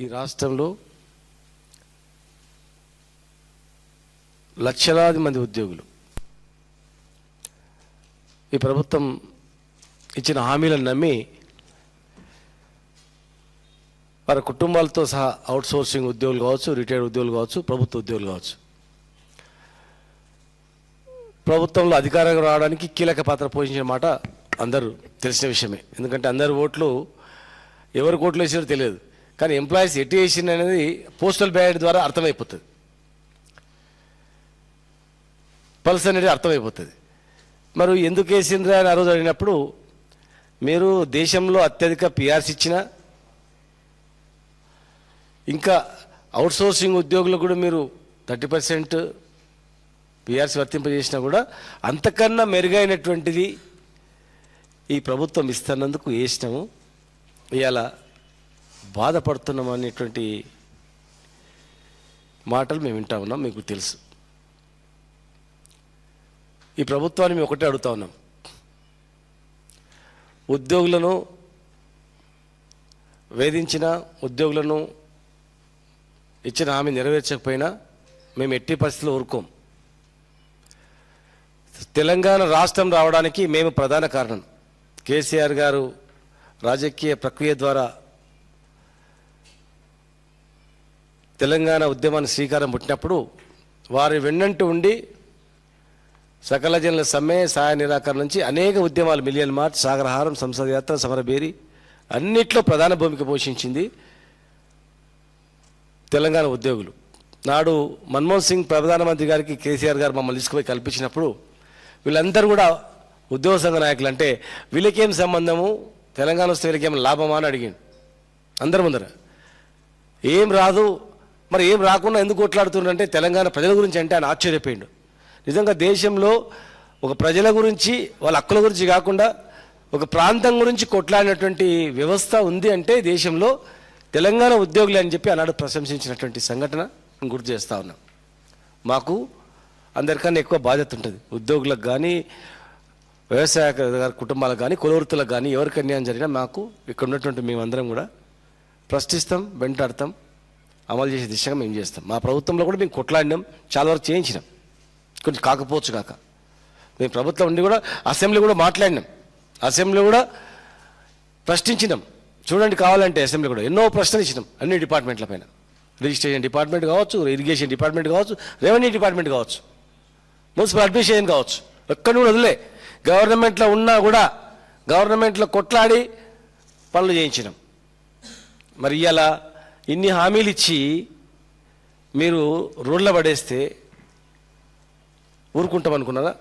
ఈ రాష్ట్రంలో లక్షలాది మంది ఉద్యోగులు ఈ ప్రభుత్వం ఇచ్చిన హామీలను నమ్మి వారి కుటుంబాలతో సహా అవుట్సోర్సింగ్ ఉద్యోగులు కావచ్చు, రిటైర్డ్ ఉద్యోగులు కావచ్చు, ప్రభుత్వ ఉద్యోగులు కావచ్చు, ప్రభుత్వంలో అధికారంగా రావడానికి కీలక పాత్ర పోషించిన మాట అందరూ తెలిసిన విషయమే. ఎందుకంటే అందరు ఓట్లు ఎవరికి ఓట్లు వేసారో తెలియదు, కానీ ఎంప్లాయీస్ ఎట్టి వేసింది అనేది పోస్టల్ బ్యాలెట్ ద్వారా అర్థమైపోతుంది, పల్స్ అనేది అర్థమైపోతుంది. మరి ఎందుకు వేసిండ్రా అని ఆ రోజు అడిగినప్పుడు, మీరు దేశంలో అత్యధిక పిఆర్సీ ఇచ్చినా, ఇంకా అవుట్సోర్సింగ్ ఉద్యోగులు కూడా మీరు 30% పిఆర్సీ వర్తింపజేసినా కూడా అంతకన్నా మెరుగైనటువంటిది ఈ ప్రభుత్వం ఇస్తున్నందుకు వేసినాము, ఇవాళ బాధపడుతున్నాం అనేటువంటి మాటలు మేము వింటా ఉన్నాం. మీకు తెలుసు, ఈ ప్రభుత్వాన్ని మేము ఒకటే అడుగుతా ఉన్నాం, ఉద్యోగులను వేధించిన, ఉద్యోగులను ఇచ్చిన హామీ నెరవేర్చకపోయినా మేము ఎట్టి పరిస్థితుల్లో ఊరుకోం. తెలంగాణ రాష్ట్రం రావడానికి మేము ప్రధాన కారణం. కేసీఆర్ గారు రాజకీయ ప్రక్రియ ద్వారా తెలంగాణ ఉద్యమాన్ని శ్రీకారం పుట్టినప్పుడు వారి వెన్నంటూ ఉండి సకల జనుల సమ్మె, సహాయ నిరాకరణ నుంచి అనేక ఉద్యమాలు, మిలియన్ మార్చ్, సాగరహారం, సంసద యాత్ర, సమరబేరి అన్నిట్లో ప్రధాన భూమిక పోషించింది తెలంగాణ ఉద్యోగులు. నాడు మన్మోహన్ సింగ్ ప్రధానమంత్రి గారికి కేసీఆర్ గారు మమ్మల్ని తీసుకుపోయి కల్పించినప్పుడు వీళ్ళందరూ కూడా ఉద్యోగ సంఘ నాయకులు, అంటే వీళ్ళకేం సంబంధము, తెలంగాణ వస్తే వీళ్ళకేం లాభమా అని అడిగాడు అందరి ముందర. ఏం రాదు, మరి ఏం రాకుండా ఎందుకు కొట్లాడుతున్నారంటే తెలంగాణ ప్రజల గురించి అంటే ఆయన ఆశ్చర్యపోయాడు. నిజంగా దేశంలో ఒక ప్రజల గురించి, వాళ్ళ హక్కుల గురించి కాకుండా ఒక ప్రాంతం గురించి కొట్లాడినటువంటి వ్యవస్థ ఉంది అంటే దేశంలో తెలంగాణ ఉద్యోగులు అని చెప్పి ఆనాడు ప్రశంసించినటువంటి సంఘటన గుర్తు చేస్తూ ఉన్నాం. మాకు అందరికన్నా ఎక్కువ బాధ్యత ఉంటుంది, ఉద్యోగులకు కానీ, వ్యవసాయ కుటుంబాలకు కానీ, కులవృత్తులకు కానీ, ఎవరికి అన్యాయం జరిగినా మాకు ఇక్కడ ఉన్నటువంటి మేమందరం కూడా ప్రశ్నిస్తాం, వెంటాడతాం, అమలు చేసే దిశగా మేము చేస్తాం. మా ప్రభుత్వంలో కూడా మేము కొట్లాడినాం, చాలా వరకు చేయించినాం, కొంచెం కాకపోవచ్చు కాక. మేము ప్రభుత్వం ఉండి కూడా అసెంబ్లీ కూడా మాట్లాడినాం, అసెంబ్లీ కూడా ప్రశ్నించినాం. చూడండి, కావాలంటే అసెంబ్లీ కూడా ఎన్నో ప్రశ్నలు ఇచ్చినాం అన్ని డిపార్ట్మెంట్ల పైన. రిజిస్ట్రేషన్ డిపార్ట్మెంట్ కావచ్చు, ఇరిగేషన్ డిపార్ట్మెంట్ కావచ్చు, రెవెన్యూ డిపార్ట్మెంట్ కావచ్చు, మున్సిపల్ అడ్మినిస్ట్రేషన్ కావచ్చు, ఎక్కడి కూడా వదిలే గవర్నమెంట్లో ఉన్నా కూడా గవర్నమెంట్లో కొట్లాడి పనులు చేయించినాం. మరి ఇవాళ ఇన్ని హామీలు ఇచ్చి మీరు రోడ్ల పడేస్తే ఊరుకుంటాం అనుకున్నారా?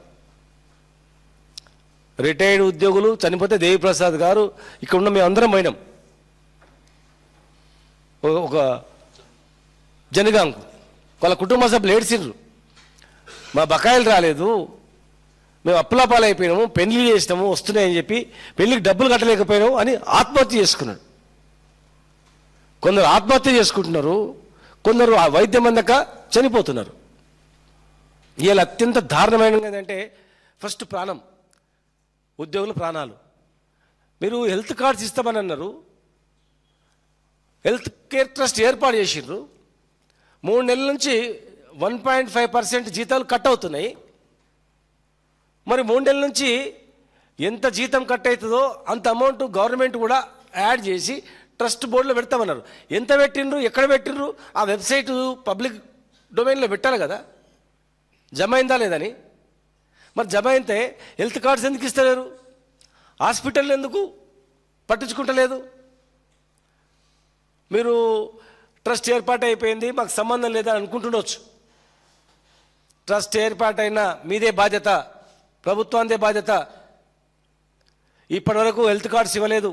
రిటైర్డ్ ఉద్యోగులు చనిపోతే దేవిప్రసాద్ గారు ఇక్కడ ఉన్న మేము అందరం పోయినాం. ఒక జనగాంకు వాళ్ళ కుటుంబ సభ్యులు ఏడ్చిండ్రు, మా బకాయిలు రాలేదు, మేము అప్పులాపాలు అయిపోయినాము, పెళ్లి చేసినాము, వస్తున్నాయని చెప్పి పెళ్లికి డబ్బులు కట్టలేకపోయినాము అని ఆత్మహత్య చేసుకున్నాడు. కొందరు ఆత్మహత్య చేసుకుంటున్నారు, కొందరు ఆ వైద్యం అందక చనిపోతున్నారు. ఇవాళ అత్యంత దారుణమైనది ఏంటంటే ఫస్ట్ ప్రాణం, ఉద్యోగుల ప్రాణాలు. మీరు హెల్త్ కార్డ్స్ ఇస్తామని అన్నారు, హెల్త్ కేర్ ట్రస్ట్ ఏర్పాటు చేసిండ్రు, 3 నెలల నుంచి 1.5% జీతాలు కట్ అవుతున్నాయి. మరి 3 నెలల నుంచి ఎంత జీతం కట్ అవుతుందో అంత అమౌంట్ గవర్నమెంట్ కూడా యాడ్ చేసి ట్రస్ట్ బోర్డులో పెడతామన్నారు. ఎంత పెట్టిండ్రు, ఎక్కడ పెట్టిండ్రు, ఆ వెబ్సైట్ పబ్లిక్ డొమైన్లో పెట్టాలి కదా, జమ అయిందా లేదని. మరి జమ అయితే హెల్త్ కార్డ్స్ ఎందుకు ఇస్తలేరు, హాస్పిటల్ ఎందుకు పట్టించుకుంటలేదు? మీరు ట్రస్ట్ ఏర్పాటు అయిపోయింది, మాకు సంబంధం లేదని అనుకుంటుండొచ్చు. ట్రస్ట్ ఏర్పాటైనా మీదే బాధ్యత, ప్రభుత్వాందే బాధ్యత. ఇప్పటి వరకు హెల్త్ కార్డ్స్ ఇవ్వలేదు.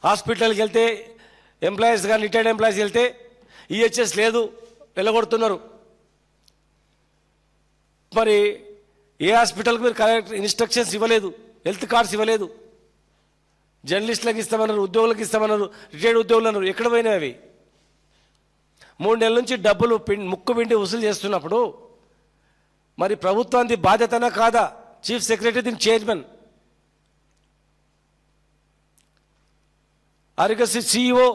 హాస్పిటల్కి వెళ్తే ఎంప్లాయీస్ కానీ, రిటైర్డ్ ఎంప్లాయీస్ వెళ్తే ఈహెచ్ఎస్ లేదు, వెళ్ళగొడుతున్నారు. మరి ఏ హాస్పిటల్కి మీరు కరెక్ట్ ఇన్స్ట్రక్షన్స్ ఇవ్వలేదు, హెల్త్ కార్డ్స్ ఇవ్వలేదు. జర్నలిస్టులకు ఇస్తామన్నారు, ఉద్యోగులకు ఇస్తామన్నారు, రిటైర్డ్ ఉద్యోగులు అన్నారు, ఎక్కడ పోయినాయి అవి? 3 నెలల నుంచి డబ్బులు ముక్కు పిండి వసూలు చేస్తున్నప్పుడు మరి ప్రభుత్వానికి బాధ్యతనా కాదా? చీఫ్ సెక్రటరీ దీని చైర్మన్, ఆరోగ్యశ్రీ సిఇఓ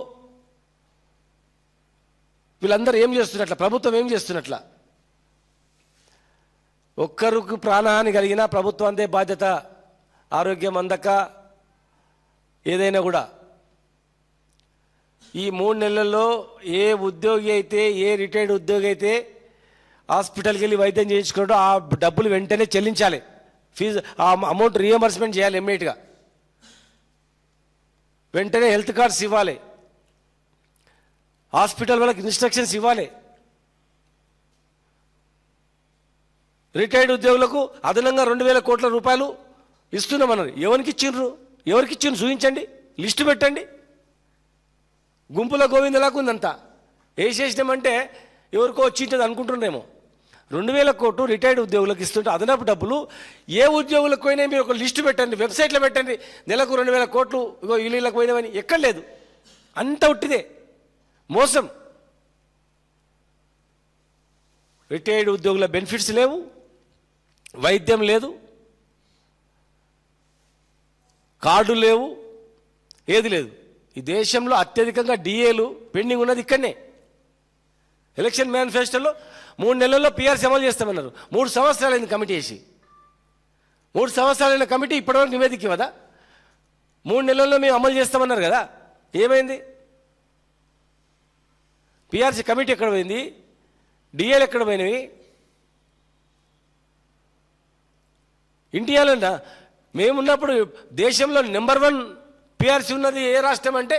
వీళ్ళందరూ ఏం చేస్తున్నట్ల, ప్రభుత్వం ఏం చేస్తున్నట్ల? ఒక్కరికి ప్రాణహాని కలిగినా ప్రభుత్వం అందే బాధ్యత. ఆరోగ్యం అందక ఏదైనా కూడా ఈ 3 నెలల్లో ఏ ఉద్యోగి అయితే, ఏ రిటైర్డ్ ఉద్యోగి అయితే హాస్పిటల్కి వెళ్ళి వైద్యం చేయించుకోవడం ఆ డబ్బులు వెంటనే చెల్లించాలి. ఫీజు ఆ అమౌంట్ రియంబర్స్మెంట్ చేయాలి ఇమ్మీడియట్గా. వెంటనే హెల్త్ కార్డ్స్ ఇవ్వాలి. హాస్పిటల్ వాళ్ళకి ఇన్స్ట్రక్షన్స్ ఇవ్వాలి. రిటైర్డ్ ఉద్యోగులకు అదనంగా 2,000 కోట్ల రూపాయలు ఇస్తున్నామన్నారు. ఎవరికి ఇచ్చిండ్రు చూపించండి, లిస్టు పెట్టండి. గుంపుల గోవిందలాగా ఉందంతా. వేసేసినామంటే ఎవరికో వచ్చింటుంది అనుకుంటున్నారేమో. 2,000 కోట్లు రిటైర్డ్ ఉద్యోగులకు ఇస్తుంటే అదనపు డబ్బులు ఏ ఉద్యోగులకు పోయినా మీరు ఒక లిస్టు పెట్టండి, వెబ్సైట్లో పెట్టండి. నెలకు 2,000 కోట్లు ఇగో వీళ్ళకి పోయినామని. ఎక్కడ లేదు, అంత ఉట్టిదే, మోసం. రిటైర్డ్ ఉద్యోగుల బెనిఫిట్స్ లేవు, వైద్యం లేదు, కార్డు లేవు, ఏది లేదు. ఈ దేశంలో అత్యధికంగా డిఏలు పెండింగ్ ఉన్నది ఇక్కడనే. ఎలక్షన్ మేనిఫెస్టోలో 3 నెలల్లో పిఆర్సీ అమలు చేస్తామన్నారు. 3 సంవత్సరాలైంది కమిటీ వేసి. 3 సంవత్సరాలైన కమిటీ ఇప్పటివరకు నివేదిక ఇవ్వదా? 3 నెలల్లో మేము అమలు చేస్తామన్నారు కదా, ఏమైంది? పిఆర్సీ కమిటీ ఎక్కడ పోయింది? డిఏలు ఎక్కడ పోయినవి? ఇండియాలో మేమున్నప్పుడు దేశంలో నెంబర్ 1 పిఆర్సీ ఉన్నది ఏ రాష్ట్రం అంటే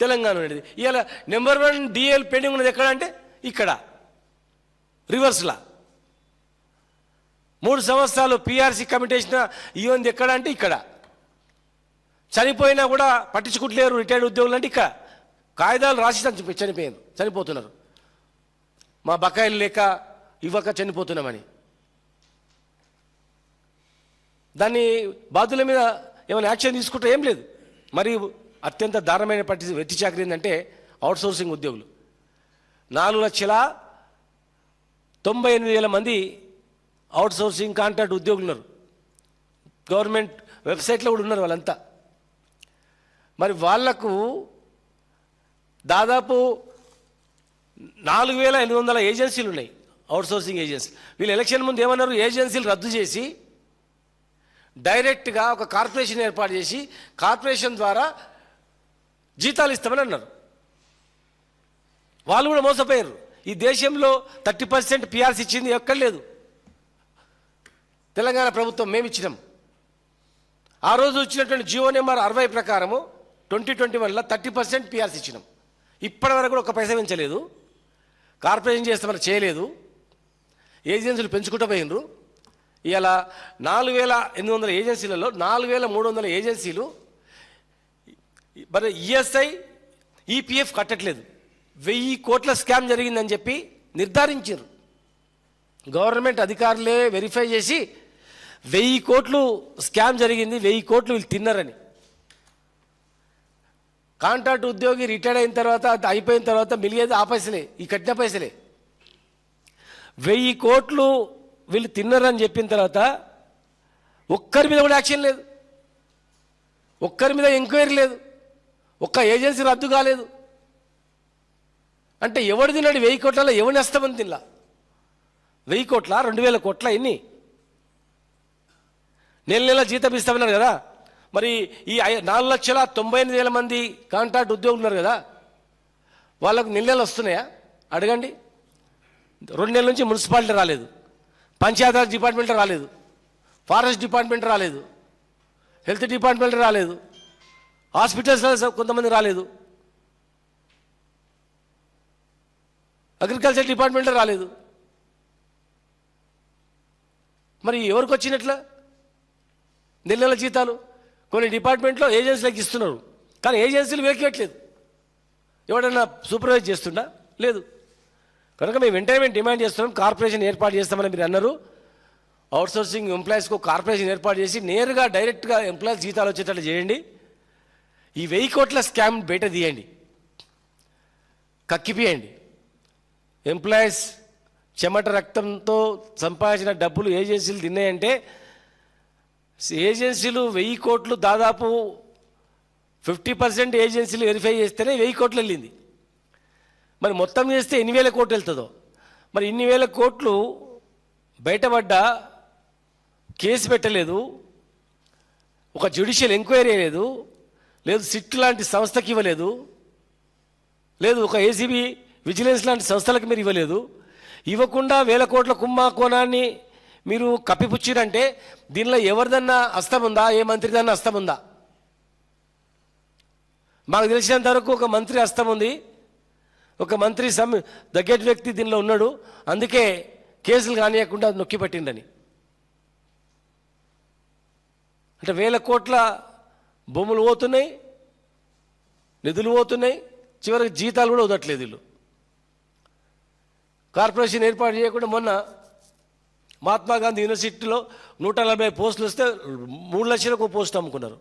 తెలంగాణ ఉన్నది. ఇవాళ నెంబర్ 1 డిఏలు పెండింగ్ ఉన్నది ఎక్కడ అంటే ఇక్కడ, రివర్స్లా. 3 సంవత్సరాలు పిఆర్సీ కమిటేషన్ ఇవ్వంది ఎక్కడ అంటే ఇక్కడ. చనిపోయినా కూడా పట్టించుకుంటలేరు రిటైర్డ్ ఉద్యోగులు అంటే ఇక్కడ. కాగితాలు రాసి చనిపోతున్నారు. మా బకాయిలు లేక ఇవ్వక చనిపోతున్నామని. దాన్ని బాధ్యుల మీద ఏమైనా యాక్షన్ తీసుకుంటే ఏం లేదు. మరి అత్యంత దారుణమైన వెట్టి చాకరీ ఏంటంటే అవుట్సోర్సింగ్ ఉద్యోగులు. 4,98,000 మంది అవుట్సోర్సింగ్ కాంట్రాక్ట్ ఉద్యోగులు ఉన్నారు. గవర్నమెంట్ వెబ్సైట్లో కూడా ఉన్నారు వాళ్ళంతా. మరి వాళ్లకు దాదాపు 4,800 ఏజెన్సీలు ఉన్నాయి, అవుట్సోర్సింగ్ ఏజెన్సీ. వీళ్ళు ఎలక్షన్ ముందు ఏమన్నారు? ఏజెన్సీలు రద్దు చేసి డైరెక్ట్గా ఒక కార్పొరేషన్ ఏర్పాటు చేసి కార్పొరేషన్ ద్వారా జీతాలు ఇస్తామని అన్నారు. వాళ్ళు కూడా మోసపోయారు. ఈ దేశంలో 30% పిఆర్సీ ఇచ్చింది ఎక్కడ లేదు. తెలంగాణ ప్రభుత్వం మేము ఇచ్చినాం. ఆ రోజు ఇచ్చినటువంటి జియో నెంబర్ 60 ప్రకారము 2021లో 30% పిఆర్సీ ఇచ్చినాం. ఇప్పటి వరకు కూడా ఒక పైసా పెంచలేదు. కార్పొరేషన్ చేస్తామని చేయలేదు. ఏజెన్సీలు పెంచుకుంటూ పోయినరు. ఇలా 4,800 ఏజెన్సీలలో 4,300 ఏజెన్సీలు మరి ఈఎస్ఐ, ఈపీఎఫ్ కట్టట్లేదు. 1,000 కోట్ల స్కామ్ జరిగిందని చెప్పి నిర్ధారించారు. గవర్నమెంట్ అధికారులే వెరిఫై చేసి 1,000 కోట్లు స్కామ్ జరిగింది, 1,000 కోట్లు వీళ్ళు తిన్నారని. కాంట్రాక్ట్ ఉద్యోగి రిటైర్డ్ అయిన తర్వాత అయిపోయిన తర్వాత మిలిగేది ఆ పైసలే, ఈ కట్టిన పైసలే. 1,000 కోట్లు వీళ్ళు తిన్నారని చెప్పిన తర్వాత ఒక్కరి మీద కూడా యాక్షన్ లేదు, ఒక్కరి మీద ఎంక్వైరీ లేదు, ఒక్క ఏజెన్సీ రద్దు కాలేదు. అంటే ఎవడు తిన్నాడు? 1,000 కోట్లలో ఎవరిని వస్తామని తినలా. 1,000 కోట్ల 2,000 కోట్ల ఎన్ని? నెల జీతం ఇస్తామన్నారు కదా. మరి ఈ 4,98,000 మంది కాంట్రాక్ట్ ఉద్యోగులు ఉన్నారు కదా, వాళ్ళకు నెల వస్తున్నాయా అడగండి. 2 నెలల నుంచి మున్సిపాలిటీ రాలేదు, పంచాయతీరాజ్ డిపార్ట్మెంట్ రాలేదు, ఫారెస్ట్ డిపార్ట్మెంట్ రాలేదు, హెల్త్ డిపార్ట్మెంట్ రాలేదు, హాస్పిటల్స్ కొంతమంది రాలేదు, అగ్రికల్చర్ డిపార్ట్మెంట్ రాలేదు. మరి ఎవరికి వచ్చినట్ల నెల జీతాలు? కొన్ని డిపార్ట్మెంట్లో ఏజెన్సీలకు ఇస్తున్నారు, కానీ ఏజెన్సీలు వేయట్లేదు. ఎవడన్నా సూపర్వైజ్ చేస్తుండా? లేదు. కనుక మేము వెంటనే డిమాండ్ చేస్తున్నాం, కార్పొరేషన్ ఏర్పాటు చేస్తామని మీరు అన్నారు. అవుట్సోర్సింగ్ ఎంప్లాయీస్కు కార్పొరేషన్ ఏర్పాటు చేసి నేరుగా డైరెక్ట్గా ఎంప్లాయీస్ జీతాలు వచ్చేటట్లు చేయండి. ఈ 1,000 కోట్ల స్కామ్ బయట తీయండి, కక్కిపియండి. ఎంప్లాయీస్ చెమట రక్తంతో సంపాదించిన డబ్బులు ఏజెన్సీలు తిన్నాయంటే, ఏజెన్సీలు 1,000 కోట్లు దాదాపు 50% ఏజెన్సీలు వెరిఫై చేస్తేనే 1,000 కోట్లు వెళ్ళింది. మరి మొత్తం చేస్తే ఎన్ని వేల కోట్లు వెళ్తుందో. మరి ఇన్ని వేల కోట్లు బయటపడ్డా కేసు పెట్టలేదు, ఒక జ్యుడిషియల్ ఎంక్వైరీ లేదు, లేదు సిట్ లాంటి సంస్థకి ఇవ్వలేదు, లేదు ఒక ఏసీబీ విజిలెన్స్ లాంటి సంస్థలకు మీరు ఇవ్వలేదు. ఇవ్వకుండా వేల కోట్ల కుంభకోణాన్ని మీరు కప్పిపుచ్చిరంటే దీనిలో ఎవరిదన్నా హస్తం ఉందా? ఏ మంత్రిదన్నా హస్తం ఉందా? మాకు తెలిసినంత వరకు ఒక మంత్రి హస్తం ఉంది, ఒక మంత్రి దగ్గర వ్యక్తి దీనిలో ఉన్నాడు, అందుకే కేసులు కానియకుండా నొక్కి పట్టిండని. అంటే వేల కోట్ల భూములు పోతున్నాయి, నిధులు పోతున్నాయి, చివరికి జీతాలు కూడా వదట్లేదు వీళ్ళు. కార్పొరేషన్ ఏర్పాటు చేయకుండా మొన్న మహాత్మా గాంధీ యూనివర్సిటీలో 140 పోస్టులు వస్తే 3 లక్షలకు పోస్ట్ అమ్ముకున్నారు.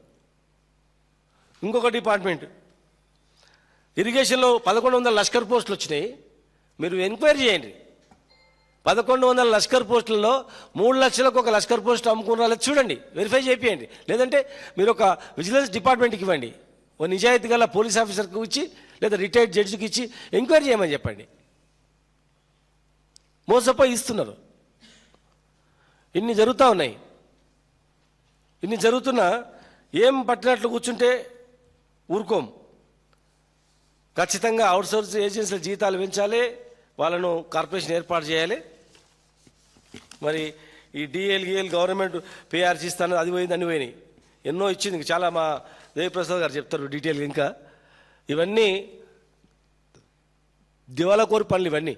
ఇంకొక డిపార్ట్మెంట్ ఇరిగేషన్లో 1100 లష్కర్ పోస్టులు వచ్చినాయి. మీరు ఎంక్వైరీ చేయండి, 1100 లష్కర్ పోస్టులలో 3 లక్షలకు ఒక లష్కర్ పోస్ట్ అమ్ముకున్న చూడండి, వెరిఫై చేయండి. లేదంటే మీరు ఒక విజిలెన్స్ డిపార్ట్మెంట్కి ఇవ్వండి, ఓ నిజాయితీ గల పోలీస్ ఆఫీసర్కి ఇచ్చి లేదా రిటైర్డ్ జడ్జికి ఇచ్చి ఎంక్వైరీ చేయమని చెప్పండి. మోసపోయి ఇస్తున్నారు. ఇన్ని జరుగుతూ ఉన్నాయి. ఇన్ని జరుగుతున్నా ఏం పట్టినట్లు కూర్చుంటే ఊరుకోం. ఖచ్చితంగా అవుట్సోర్స్ ఏజెన్సీల జీతాలు పెంచాలి, వాళ్ళను కార్పొరేషన్ ఏర్పాటు చేయాలి. మరి ఈ డిఎల్గిఎల్ గవర్నమెంట్ పిఆర్సీ ఇస్తాను, అది పోయింది, అన్ని పోయినాయి, ఎన్నో ఇచ్చింది. చాలా మా దేవిప్రసాద్ గారు చెప్తారు డీటెయిల్గా. ఇంకా ఇవన్నీ దివాలా కోరి పనులు. ఇవన్నీ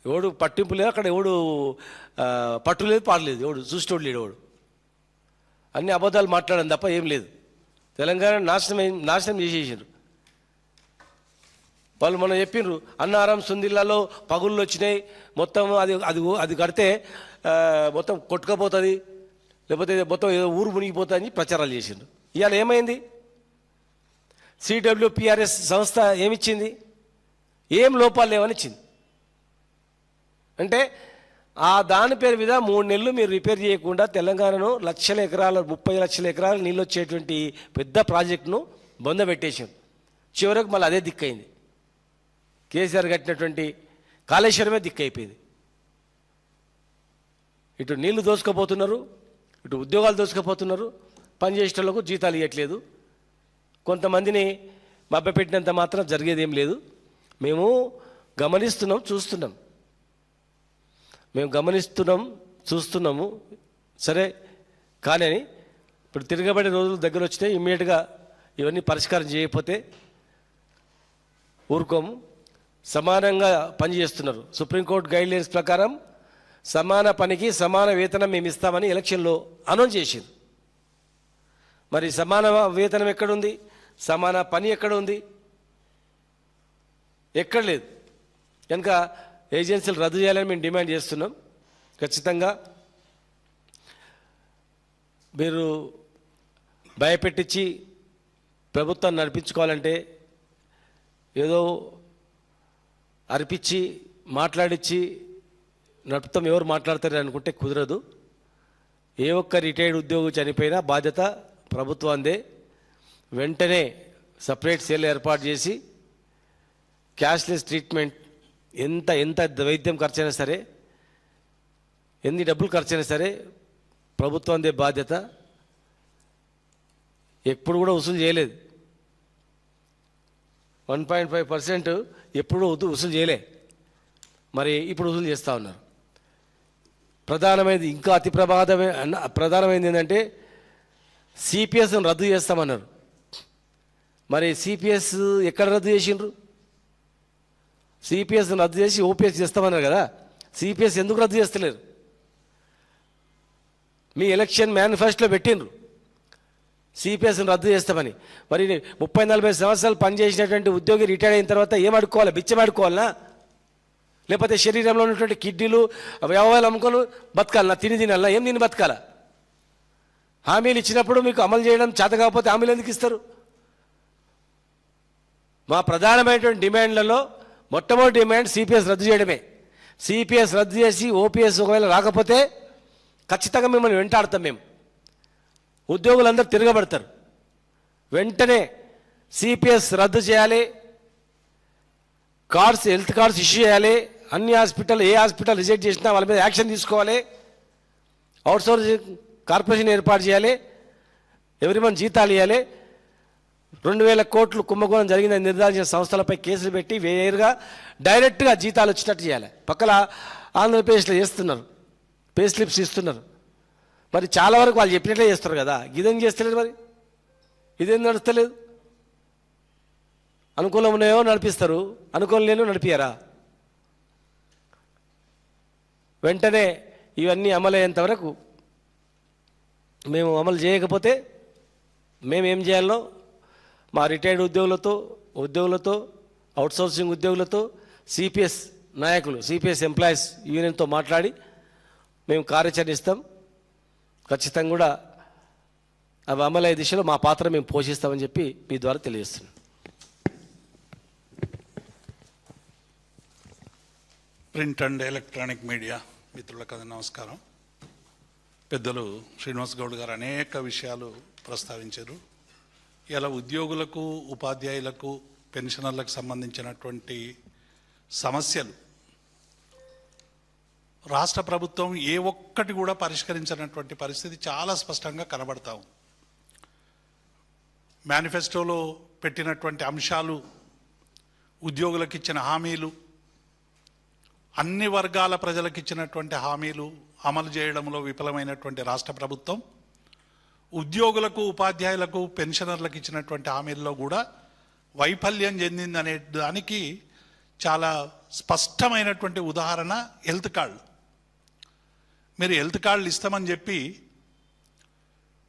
ఎవడు పట్టింపు లేదు, అక్కడ ఎవడు పట్టు లేదు, పాడలేదు, ఎవడు చూసేటోడు లేడు, ఎవడు అన్ని అబద్ధాలు మాట్లాడడం తప్ప ఏం లేదు. తెలంగాణ నాశనం చేసేసారు వాళ్ళు. మనం చెప్పిండ్రు అన్నారం సుందిల్లాలో పగుళ్ళు వచ్చినాయి, మొత్తం అది అది అది కడితే మొత్తం కొట్టుకపోతుంది, లేకపోతే మొత్తం ఏదో ఊరు మునిగిపోతుంది అని ప్రచారాలు చేసిండ్రు. ఇవాళ ఏమైంది? CWPRS సంస్థ ఏమిచ్చింది? ఏం లోపాలు లేవని ఇచ్చింది. అంటే ఆ దాని పేరు మీద 3 నెలలు మీరు రిపేర్ చేయకుండా తెలంగాణను లక్షల ఎకరాల 30 లక్షల ఎకరాల నీళ్ళు వచ్చేటువంటి పెద్ద ప్రాజెక్టును బొందబెట్టేసారు. చివరకు మళ్ళీ అదే దిక్కైంది. కేసీఆర్ కట్టినటువంటి కాళేశ్వరమే దిక్కైపోయింది. ఇటు నీళ్లు దోసుకపోతున్నారు, ఇటు ఉద్యోగాలు దోసుకపోతున్నారు, పనిచేసేటోళ్లకు జీతాలు ఇవ్వట్లేదు. కొంతమందిని మభ్యపెట్టినంత మాత్రం జరిగేది ఏం లేదు. మేము గమనిస్తున్నాం, చూస్తున్నాం, మేము గమనిస్తున్నాం, చూస్తున్నాము. సరే కానీ ఇప్పుడు తిరగబడే రోజులు దగ్గర వచ్చినాయి. ఇమ్మీడియట్గా ఇవన్నీ పరిష్కారం చేయకపోతే ఊరుకోము. సమానంగా పనిచేస్తున్నారు. సుప్రీంకోర్టు గైడ్లైన్స్ ప్రకారం సమాన పనికి సమాన వేతనం మేము ఇస్తామని ఎలక్షన్లో అనౌన్స్ చేసింది. మరి సమాన వేతనం ఎక్కడుంది? సమాన పని ఎక్కడ ఉంది? ఎక్కడ లేదు. కనుక ఏజెన్సీలు రద్దు చేయాలని మేము డిమాండ్ చేస్తున్నాం. ఖచ్చితంగా మీరు భయపెట్టించి ప్రభుత్వాన్ని నడిపించుకోవాలంటే ఏదో అర్పించి మాట్లాడించి నడుపుతాం, ఎవరు మాట్లాడతారు అనుకుంటే కుదరదు. ఏ ఒక్క రిటైర్డ్ ఉద్యోగి చనిపోయినా బాధ్యత ప్రభుత్వాందే. వెంటనే సపరేట్ సెల్ ఏర్పాటు చేసి క్యాష్లెస్ ట్రీట్మెంట్, ఎంత వైద్యం ఖర్చైనా సరే, ఎన్ని డబ్బులు ఖర్చైనా సరే ప్రభుత్వందే బాధ్యత. ఎప్పుడు కూడా వసూలు చేయలేదు. 1.5% ఎప్పుడు వసూలు చేయలే, మరి ఇప్పుడు వసూలు చేస్తూ ఉన్నారు. ప్రధానమైనది, ఇంకా అతి ప్రధానమైనది ఏంటంటే సిపిఎస్ను రద్దు చేస్తామన్నారు. మరి సిపిఎస్ ఎక్కడ రద్దు చేసిండ్రు? సిపిఎస్ను రద్దు చేసి ఓపీఎస్ చేస్తామన్నారు కదా. సిపిఎస్ ఎందుకు రద్దు చేస్తలేరు? మీ ఎలక్షన్ మేనిఫెస్టోలో పెట్టిండ్రు సిపిఎస్ను రద్దు చేస్తామని. మరి 30-40 సంవత్సరాలు పనిచేసినటువంటి ఉద్యోగి రిటైర్ అయిన తర్వాత ఏం అడుక్కోవాలి? బిచ్చం అడుక్కోవాలనా? లేకపోతే శరీరంలో ఉన్నటువంటి కిడ్నీలు అవయవాలు అమ్ముకొని బతకాలనా? తినాలనా? ఏం తిని బతకాలా? హామీలు ఇచ్చినప్పుడు మీకు అమలు చేయడం చేత కాకపోతే హామీలు ఎందుకు ఇస్తారు? మా ప్రధానమైనటువంటి డిమాండ్లలో మొట్టమొదటి డిమాండ్ సిపిఎస్ రద్దు చేయడమే. సిపిఎస్ రద్దు చేసి ఓపీఎస్ ఒకవేళ రాకపోతే ఖచ్చితంగా మిమ్మల్ని వెంటాడతాం. మేము ఉద్యోగులందరూ తిరగబడతారు. వెంటనే సిపిఎస్ రద్దు చేయాలి. కార్డ్స్, హెల్త్ కార్డ్స్ ఇష్యూ చేయాలి. అన్ని హాస్పిటల్, ఏ హాస్పిటల్ రిజెక్ట్ చేసినా వాళ్ళ మీద యాక్షన్ తీసుకోవాలి. అవుట్సోర్సింగ్ కార్పొరేషన్ ఏర్పాటు చేయాలి. ఎవరి మంది జీతాలు ఇవ్వాలి. 2000 కోట్లు కుంభకోణం జరిగిందని నిర్ధారించిన సంస్థలపై కేసులు పెట్టి వేరుగా డైరెక్ట్గా జీతాలు వచ్చినట్టు చేయాలి. పక్కన ఆంధ్రప్రదేశ్లో చేస్తున్నారు, పే స్లిప్స్ ఇస్తున్నారు. మరి చాలా వరకు వాళ్ళు చెప్పినట్లే చేస్తారు కదా, ఇదేం చేస్తలేదు, మరి ఇదేం నడుస్తలేదు. అనుకూలం ఉన్నాయో నడిపిస్తారు, అనుకూలం లేనో నడిపియారా? వెంటనే ఇవన్నీ అమలయ్యేంత వరకు మేము అమలు చేయకపోతే మేమేం చేయాలో మా రిటైర్డ్ ఉద్యోగులతో అవుట్సోర్సింగ్ ఉద్యోగులతో సిపిఎస్ నాయకులు, సిపిఎస్ ఎంప్లాయీస్ యూనియన్తో మాట్లాడి మేము కార్యాచరణ ఇస్తాం. ఖచ్చితంగా కూడా అవి అమలయ్యే దిశలో మా పాత్ర మేము పోషిస్తామని చెప్పి మీ ద్వారా తెలియజేస్తున్నాం. ప్రింట్ అండ్ ఎలక్ట్రానిక్ మీడియా మిత్రులకు నమస్కారం. పెద్దలు శ్రీనివాస్ గౌడ్ గారు అనేక విషయాలు ప్రస్తావించారు. ఇలా ఉద్యోగులకు, ఉపాధ్యాయులకు, పెన్షనర్లకు సంబంధించినటువంటి సమస్యలు రాష్ట్ర ప్రభుత్వం ఏ ఒక్కటి కూడా పరిష్కరించినటువంటి పరిస్థితి చాలా స్పష్టంగా కనబడతా ఉంది. మేనిఫెస్టోలో పెట్టినటువంటి అంశాలు, ఉద్యోగులకు ఇచ్చిన హామీలు, అన్ని వర్గాల ప్రజలకు ఇచ్చినటువంటి హామీలు అమలు చేయడంలో విఫలమైనటువంటి రాష్ట్ర ప్రభుత్వం ఉద్యోగులకు, ఉపాధ్యాయులకు, పెన్షనర్లకు ఇచ్చినటువంటి హామీల్లో కూడా వైఫల్యం చెందిందనే దానికి చాలా స్పష్టమైనటువంటి ఉదాహరణ హెల్త్ కార్డు. మీరు హెల్త్ కార్డులు ఇస్తామని చెప్పి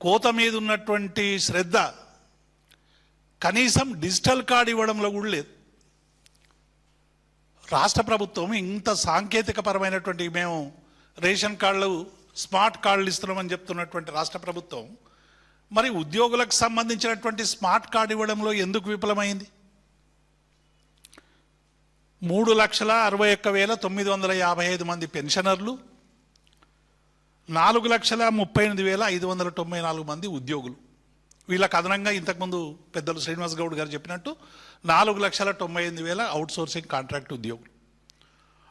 కోత మీద ఉన్నటువంటి శ్రద్ధ కనీసం డిజిటల్ కార్డు ఇవ్వడంలో కూడా లేదు. రాష్ట్ర ప్రభుత్వం ఇంత సాంకేతికపరమైనటువంటి, మేము రేషన్ కార్డులు, స్మార్ట్ కార్డులు ఇస్తున్నామని చెప్తున్నటువంటి రాష్ట్ర ప్రభుత్వం మరి ఉద్యోగులకు సంబంధించినటువంటి స్మార్ట్ కార్డు ఇవ్వడంలో ఎందుకు విఫలమైంది? 3,61,955 మంది పెన్షనర్లు, 4,38,594 మంది ఉద్యోగులు. వీళ్ళకి అదనంగా ఇంతకుముందు పెద్దలు శ్రీనివాస్ గౌడ్ గారు చెప్పినట్టు 4,98,000 అవుట్సోర్సింగ్ కాంట్రాక్ట్ ఉద్యోగులు.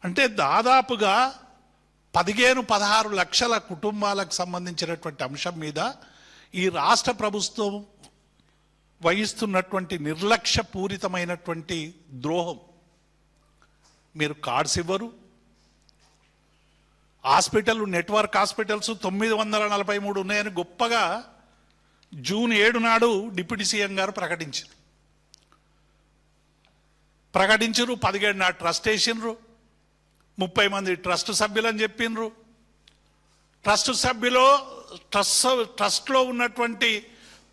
అంటే దాదాపుగా 15-16 లక్షల కుటుంబాలకు సంబంధించినటువంటి అంశం మీద ఈ రాష్ట్ర ప్రభుత్వం వహిస్తున్నటువంటి నిర్లక్ష్యపూరితమైనటువంటి ద్రోహం. మీరు కార్డ్స్ ఇవ్వరు. హాస్పిటల్, నెట్వర్క్ హాస్పిటల్స్ 943 ఉన్నాయని గొప్పగా జూన్ 7 నాడు డిప్యూటీ సీఎం గారు ప్రకటించారు. 17 నాడు ట్రస్ట్ వేసిండ్రు. 30 మంది ట్రస్ట్ సభ్యులని చెప్పిండ్రు. ట్రస్ట్లో ఉన్నటువంటి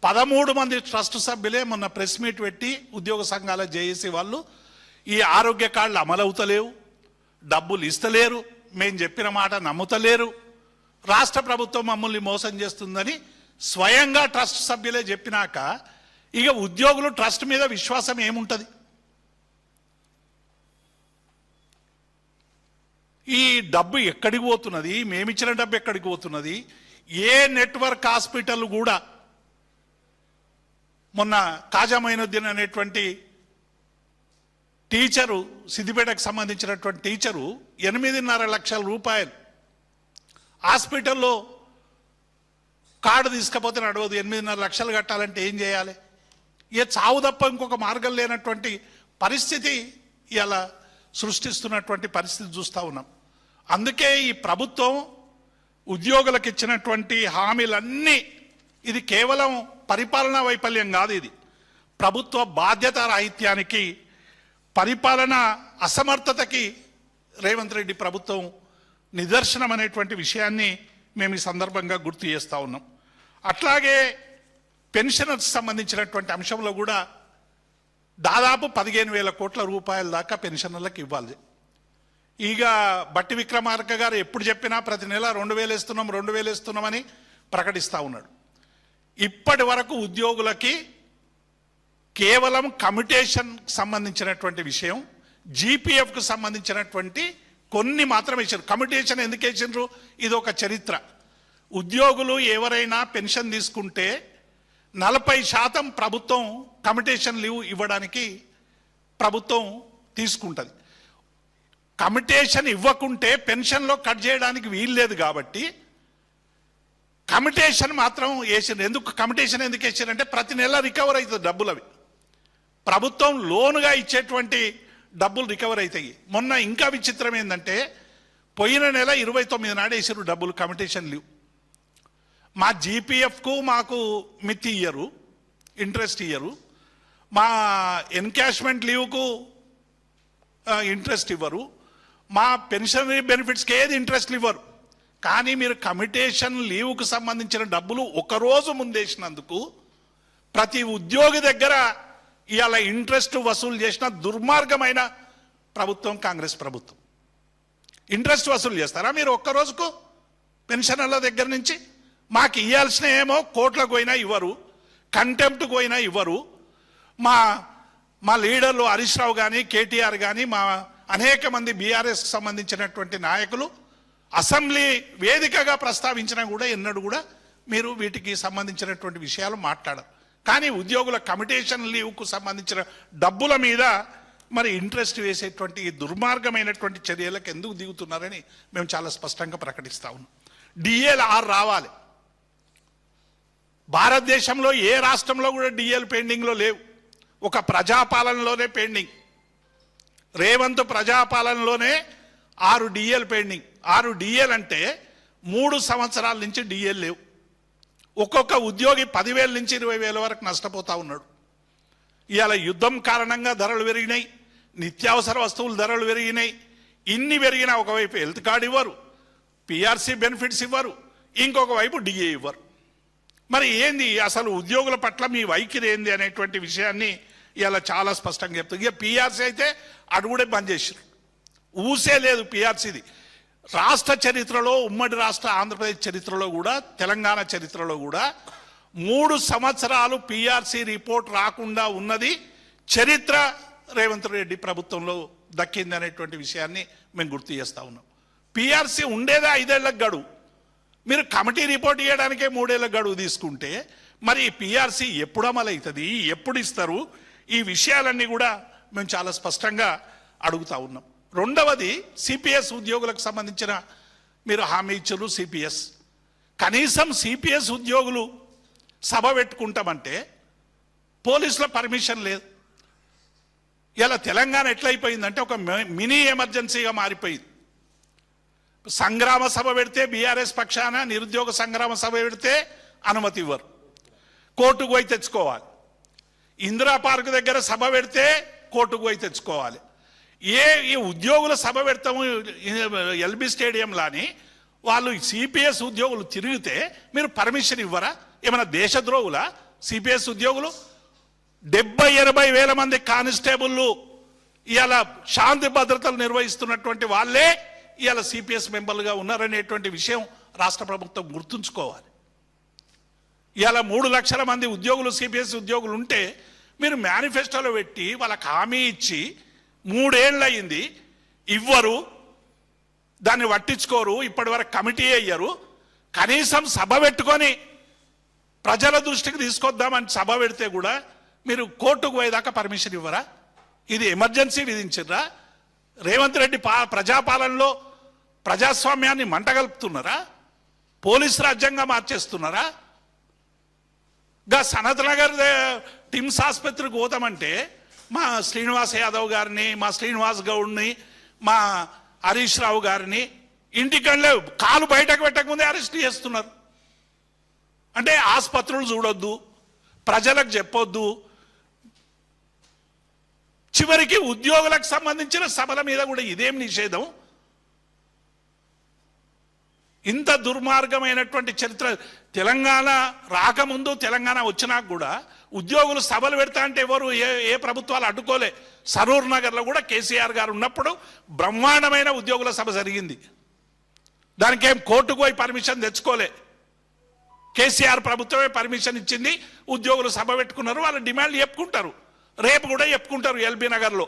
13 మంది ట్రస్ట్ సభ్యులే మొన్న ప్రెస్ మీట్ పెట్టి ఉద్యోగ సంఘాల జేఏసీ వాళ్ళు ఈ ఆరోగ్య కార్డులు అమలవుతలేవు, డబ్బులు ఇస్తలేరు, మేము చెప్పిన మాట నమ్ముతలేరు, రాష్ట్ర ప్రభుత్వం మమ్మల్ని మోసం చేస్తుందని స్వయంగా ట్రస్ట్ సభ్యులే చెప్పినాక ఇక ఉద్యోగులు ట్రస్ట్ మీద విశ్వాసం ఏముంటుంది? ఈ డబ్బు ఎక్కడికి పోతున్నది? మేమిచ్చిన డబ్బు ఎక్కడికి పోతున్నది? ఏ నెట్వర్క్ హాస్పిటల్ కూడా మొన్న కాజా మైనుద్దీన్ అనేటువంటి టీచరు, సిద్దిపేటకు సంబంధించినటువంటి టీచరు 8.5 లక్షల రూపాయలు హాస్పిటల్లో కార్డు తీసుకపోతే నడవదు. 8.5 లక్షలు కట్టాలంటే ఏం చేయాలి? ఏ చావు తప్ప ఇంకొక మార్గం లేనటువంటి పరిస్థితి ఇలా సృష్టిస్తున్నటువంటి పరిస్థితి చూస్తూ ఉన్నాం. అందుకే ఈ ప్రభుత్వం ఉద్యోగులకు ఇచ్చినటువంటి హామీలన్నీ, ఇది కేవలం పరిపాలనా వైఫల్యం కాదు, ఇది ప్రభుత్వ బాధ్యత రాహిత్యానికి, పరిపాలన అసమర్థతకి రేవంత్ రెడ్డి ప్రభుత్వం నిదర్శనం అనేటువంటి విషయాన్ని మేము ఈ సందర్భంగా గుర్తు చేస్తూ ఉన్నాం. అట్లాగే పెన్షనర్స్ సంబంధించినటువంటి అంశంలో కూడా దాదాపు 15,000 కోట్ల రూపాయల దాకా పెన్షనర్లకు ఇవ్వాలి. ఇక బట్టి విక్రమార్క గారు ఎప్పుడు చెప్పినా ప్రతి నెల 2,000 ఇస్తున్నామని ప్రకటిస్తూ ఉన్నాడు. ఇప్పటి వరకు ఉద్యోగులకి కేవలం కమ్యుటేషన్ సంబంధించినటువంటి విషయం, జీపీఎఫ్కు సంబంధించినటువంటి కొన్ని మాత్రమే ఇచ్చారు. కమ్యుటేషన్ ఎందుకు ఇచ్చిండ్రు? ఇది ఒక చరిత్ర. ఉద్యోగులు ఎవరైనా పెన్షన్ తీసుకుంటే 40% ప్రభుత్వం కమ్యుటేషన్ లీవ్ ఇవ్వడానికి ప్రభుత్వం తీసుకుంటుంది. కమిటేషన్ ఇవ్వకుంటే పెన్షన్లో కట్ చేయడానికి వీల్లేదు కాబట్టి కమిటేషన్ మాత్రం వేసారు. ఎందుకు కమిటేషన్ ఎందుకు వేసారంటే ప్రతి నెల రికవర్ అవుతుంది డబ్బులు. అవి ప్రభుత్వం లోనుగా ఇచ్చేటువంటి డబ్బులు రికవర్ అవుతాయి. మొన్న ఇంకా విచిత్రం ఏంటంటే పోయిన నెల 29 నాడు వేసారు డబ్బులు, కమిటేషన్ లీవ్. మా జీపీఎఫ్కు మాకు మిత్తి ఇయ్యరు, ఇంట్రెస్ట్ ఇయ్యరు. మా ఎన్కాష్మెంట్ లీవ్కు ఇంట్రెస్ట్ ఇవ్వరు. మా పెన్షనరీ బెనిఫిట్స్కి ఏది ఇంట్రెస్ట్ ఇవ్వరు. కానీ మీరు కమిటేషన్ లీవ్కు సంబంధించిన డబ్బులు ఒకరోజు ముందేసినందుకు ప్రతి ఉద్యోగి దగ్గర ఇవాళ ఇంట్రెస్ట్ వసూలు చేసిన దుర్మార్గమైన ప్రభుత్వం కాంగ్రెస్ ప్రభుత్వం. ఇంట్రెస్ట్ వసూలు చేస్తారా మీరు ఒక్క రోజుకు పెన్షనర్ల దగ్గర నుంచి? మాకు ఇవ్వాల్సిన ఏమో కోట్లకు పోయినా ఇవ్వరు, కంటెంప్ట్కి పోయినా ఇవ్వరు. మా లీడర్లు హరీష్ రావు కానీ కేటీఆర్ కానీ మా అనేక మంది బీఆర్ఎస్కి సంబంధించినటువంటి నాయకులు అసెంబ్లీ వేదికగా ప్రస్తావించినా కూడా ఎన్నడూ కూడా మీరు వీటికి సంబంధించినటువంటి విషయాలు మాట్లాడరు. కానీ ఉద్యోగుల కమిటేషన్ లీవ్కు సంబంధించిన డబ్బుల మీద మరి ఇంట్రెస్ట్ వేసేటువంటి దుర్మార్గమైనటువంటి చర్యలకు ఎందుకు దిగుతున్నారని మేము చాలా స్పష్టంగా ప్రకటిస్తా ఉన్నాం. డిఏలు 6 రావాలి. భారతదేశంలో ఏ రాష్ట్రంలో కూడా డిఏలు పెండింగ్లో లేవు. ఒక ప్రజాపాలనలోనే పెండింగ్. రేవంత్ ప్రజాపాలనలోనే 6 డిఏలు పెండింగ్. 6 డిఏలు అంటే 3 సంవత్సరాల నుంచి డిఏలు లేవు. ఒక్కొక్క ఉద్యోగి 10,000 నుంచి 20,000 వరకు నష్టపోతా ఉన్నాడు. ఇవాళ యుద్ధం కారణంగా ధరలు పెరిగినాయి, నిత్యావసర వస్తువుల ధరలు పెరిగినాయి. ఇన్ని పెరిగినా ఒకవైపు హెల్త్ కార్డు ఇవ్వరు, పిఆర్సీ బెనిఫిట్స్ ఇవ్వరు, ఇంకొక వైపు డిఏ ఇవ్వరు. మరి ఏంది అసలు ఉద్యోగుల పట్ల మీ వైఖరి ఏంది అనేటువంటి విషయాన్ని ఇలా చాలా స్పష్టంగా చెప్తుంది. ఇక పిఆర్సీ అయితే అడుగుడే బంద్ చేసారు, ఊసే లేదు పిఆర్సీది. రాష్ట్ర చరిత్రలో, ఉమ్మడి రాష్ట్ర ఆంధ్రప్రదేశ్ చరిత్రలో కూడా, తెలంగాణ చరిత్రలో కూడా 3 సంవత్సరాలు పిఆర్సీ రిపోర్ట్ రాకుండా ఉన్నది చరిత్ర రేవంత్ రెడ్డి ప్రభుత్వంలో దక్కింది అనేటువంటి విషయాన్ని మేము గుర్తు చేస్తూ ఉన్నాం. పిఆర్సీ ఉండేదే 5 ఏళ్లకు గడువు. మీరు కమిటీ రిపోర్ట్ ఇవ్వడానికే 3 ఏళ్ల గడువు తీసుకుంటే మరి పిఆర్సీ ఎప్పుడు అమలు అవుతుంది, ఎప్పుడు ఇస్తారు? ఈ విషయాలన్నీ కూడా మేము చాలా స్పష్టంగా అడుగుతా ఉన్నాం. రెండవది సిపిఎస్ ఉద్యోగులకు సంబంధించిన మీరు హామీ ఇచ్చారు. సిపిఎస్ కనీసం సిపిఎస్ ఉద్యోగులు సభ పెట్టుకుంటామంటే పోలీసుల పర్మిషన్ లేదు. ఇలా తెలంగాణ ఎట్లయిపోయిందంటే ఒక మినీ ఎమర్జెన్సీగా మారిపోయింది. సంగ్రామ సభ పెడితే బీఆర్ఎస్ పక్షాన నిరుద్యోగ సంగ్రామ సభ పెడితే అనుమతి ఇవ్వరు, కోర్టుకు పోయి తెచ్చుకోవాలి. ఇందిరా పార్క్ దగ్గర సభ పెడితే కోర్టుకు పోయి తెచ్చుకోవాలి. ఈ ఉద్యోగుల సభ పెడతాము ఎల్బీ స్టేడియంలాని వాళ్ళు సిపిఎస్ ఉద్యోగులు తిరిగితే మీరు పర్మిషన్ ఇవ్వరా? ఏమైనా దేశద్రోహులా సిపిఎస్ ఉద్యోగులు? 70-80 వేల మంది కానిస్టేబుళ్ళు ఇవాళ శాంతి భద్రతలు నిర్వహిస్తున్నటువంటి వాళ్ళే ఇవాళ సిపిఎస్ మెంబర్లుగా ఉన్నారనేటువంటి విషయం రాష్ట్ర ప్రభుత్వం గుర్తుంచుకోవాలి. ఇవాళ 3 లక్షల మంది ఉద్యోగులు సిపిఎస్ ఉద్యోగులు ఉంటే మీరు మేనిఫెస్టోలో పెట్టి వాళ్ళకి హామీ ఇచ్చి 3 ఏళ్ళు అయింది, ఇవ్వరు, దాన్ని పట్టించుకోరు, ఇప్పటి వరకు కమిటీ అయ్యారు. కనీసం సభ పెట్టుకొని ప్రజల దృష్టికి తీసుకొద్దామని సభ పెడితే కూడా మీరు కోర్టుకు పోయేదాకా పర్మిషన్ ఇవ్వరా? ఇది ఎమర్జెన్సీ విధించరా? రేవంత్ రెడ్డి ప్రజాపాలనలో ప్రజాస్వామ్యాన్ని మంటగలుపుతున్నారా? పోలీసు రాజ్యంగా మార్చేస్తున్నారా? గా సనత్ నగర్ టిమ్స్ ఆసుపత్రికి పోతామంటే మా శ్రీనివాస్ యాదవ్ గారిని, మా శ్రీనివాస్ గౌడ్ని, మా హరీష్ రావు గారిని ఇంటికళ్ళే కాలు బయటకు పెట్టకముందే అరెస్ట్ చేస్తున్నారు. అంటే ఆసుపత్రులు చూడొద్దు, ప్రజలకు చెప్పొద్దు, చివరికి ఉద్యోగులకు సంబంధించిన సభల మీద కూడా ఇదేం నిషేధం? ఇంత దుర్మార్గమైనటువంటి చరిత్ర తెలంగాణ రాకముందు, తెలంగాణ వచ్చినాక కూడా ఉద్యోగులు సభలు పెడతా అంటే ఎవరు ఏ ప్రభుత్వాలు అడ్డుకోలే. సరూర్ నగర్లో కూడా కేసీఆర్ గారు ఉన్నప్పుడు బ్రహ్మాండమైన ఉద్యోగుల సభ జరిగింది. దానికి ఏం కోర్టుకు పోయి పర్మిషన్ తెచ్చుకోలే. కేసీఆర్ ప్రభుత్వమే పర్మిషన్ ఇచ్చింది, ఉద్యోగులు సభ పెట్టుకున్నారు. వాళ్ళ డిమాండ్లు చెప్పుకుంటారు, రేపు కూడా చెప్పుకుంటారు. ఎల్బీ నగర్లో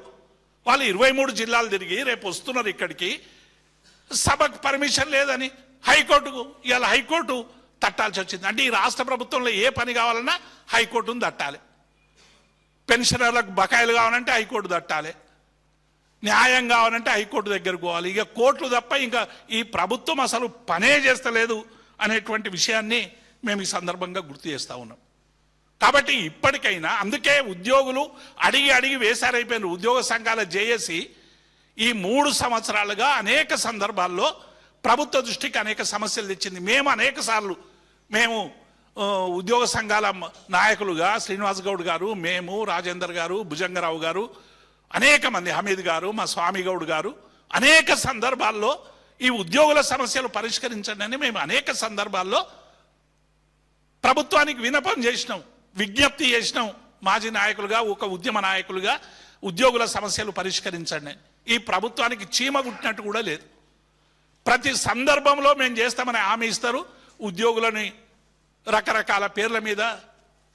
వాళ్ళు 23 జిల్లాలు తిరిగి రేపు వస్తున్నారు ఇక్కడికి. సభకు పర్మిషన్ లేదని హైకోర్టుకు, ఇవాళ హైకోర్టు తట్టాల్సి వచ్చింది. అంటే ఈ రాష్ట్ర ప్రభుత్వంలో ఏ పని కావాలన్నా హైకోర్టును తట్టాలి. పెన్షనర్లకు బకాయిలు కావాలంటే హైకోర్టు తట్టాలి. న్యాయం కావాలంటే హైకోర్టు దగ్గరకు పోవాలి. ఇక కోర్టులు తప్ప ఇంకా ఈ ప్రభుత్వం అసలు పనే చేస్తలేదు అనేటువంటి విషయాన్ని మేము ఈ సందర్భంగా గుర్తు చేస్తూ ఉన్నాం. కాబట్టి ఇప్పటికైనా అందుకే ఉద్యోగులు అడిగి వేసారైపోయినారు. ఉద్యోగ సంఘాల జేఏసీ ఈ 3 సంవత్సరాలుగా అనేక సందర్భాల్లో ప్రభుత్వ దృష్టికి అనేక సమస్యలు తెచ్చింది. మేము అనేక సార్లు ఉద్యోగ సంఘాల నాయకులుగా శ్రీనివాస్ గౌడ్ గారు, మేము, రాజేందర్ గారు, భుజంగరావు గారు, అనేక మంది, హమీద్ గారు, మా స్వామి గౌడ్ గారు అనేక సందర్భాల్లో ఈ ఉద్యోగుల సమస్యలు పరిష్కరించండి అని మేము అనేక సందర్భాల్లో ప్రభుత్వానికి విన్నపం చేసినాం, విజ్ఞప్తి చేసినాం. మాజీ నాయకులుగా, ఒక ఉద్యమ నాయకులుగా ఉద్యోగుల సమస్యలు పరిష్కరించండి. ఈ ప్రభుత్వానికి చీమ కుట్టినట్టు కూడా లేదు. ప్రతి సందర్భంలో మేము చేస్తామని హామీ ఇస్తారు. ఉద్యోగులని రకరకాల పేర్ల మీద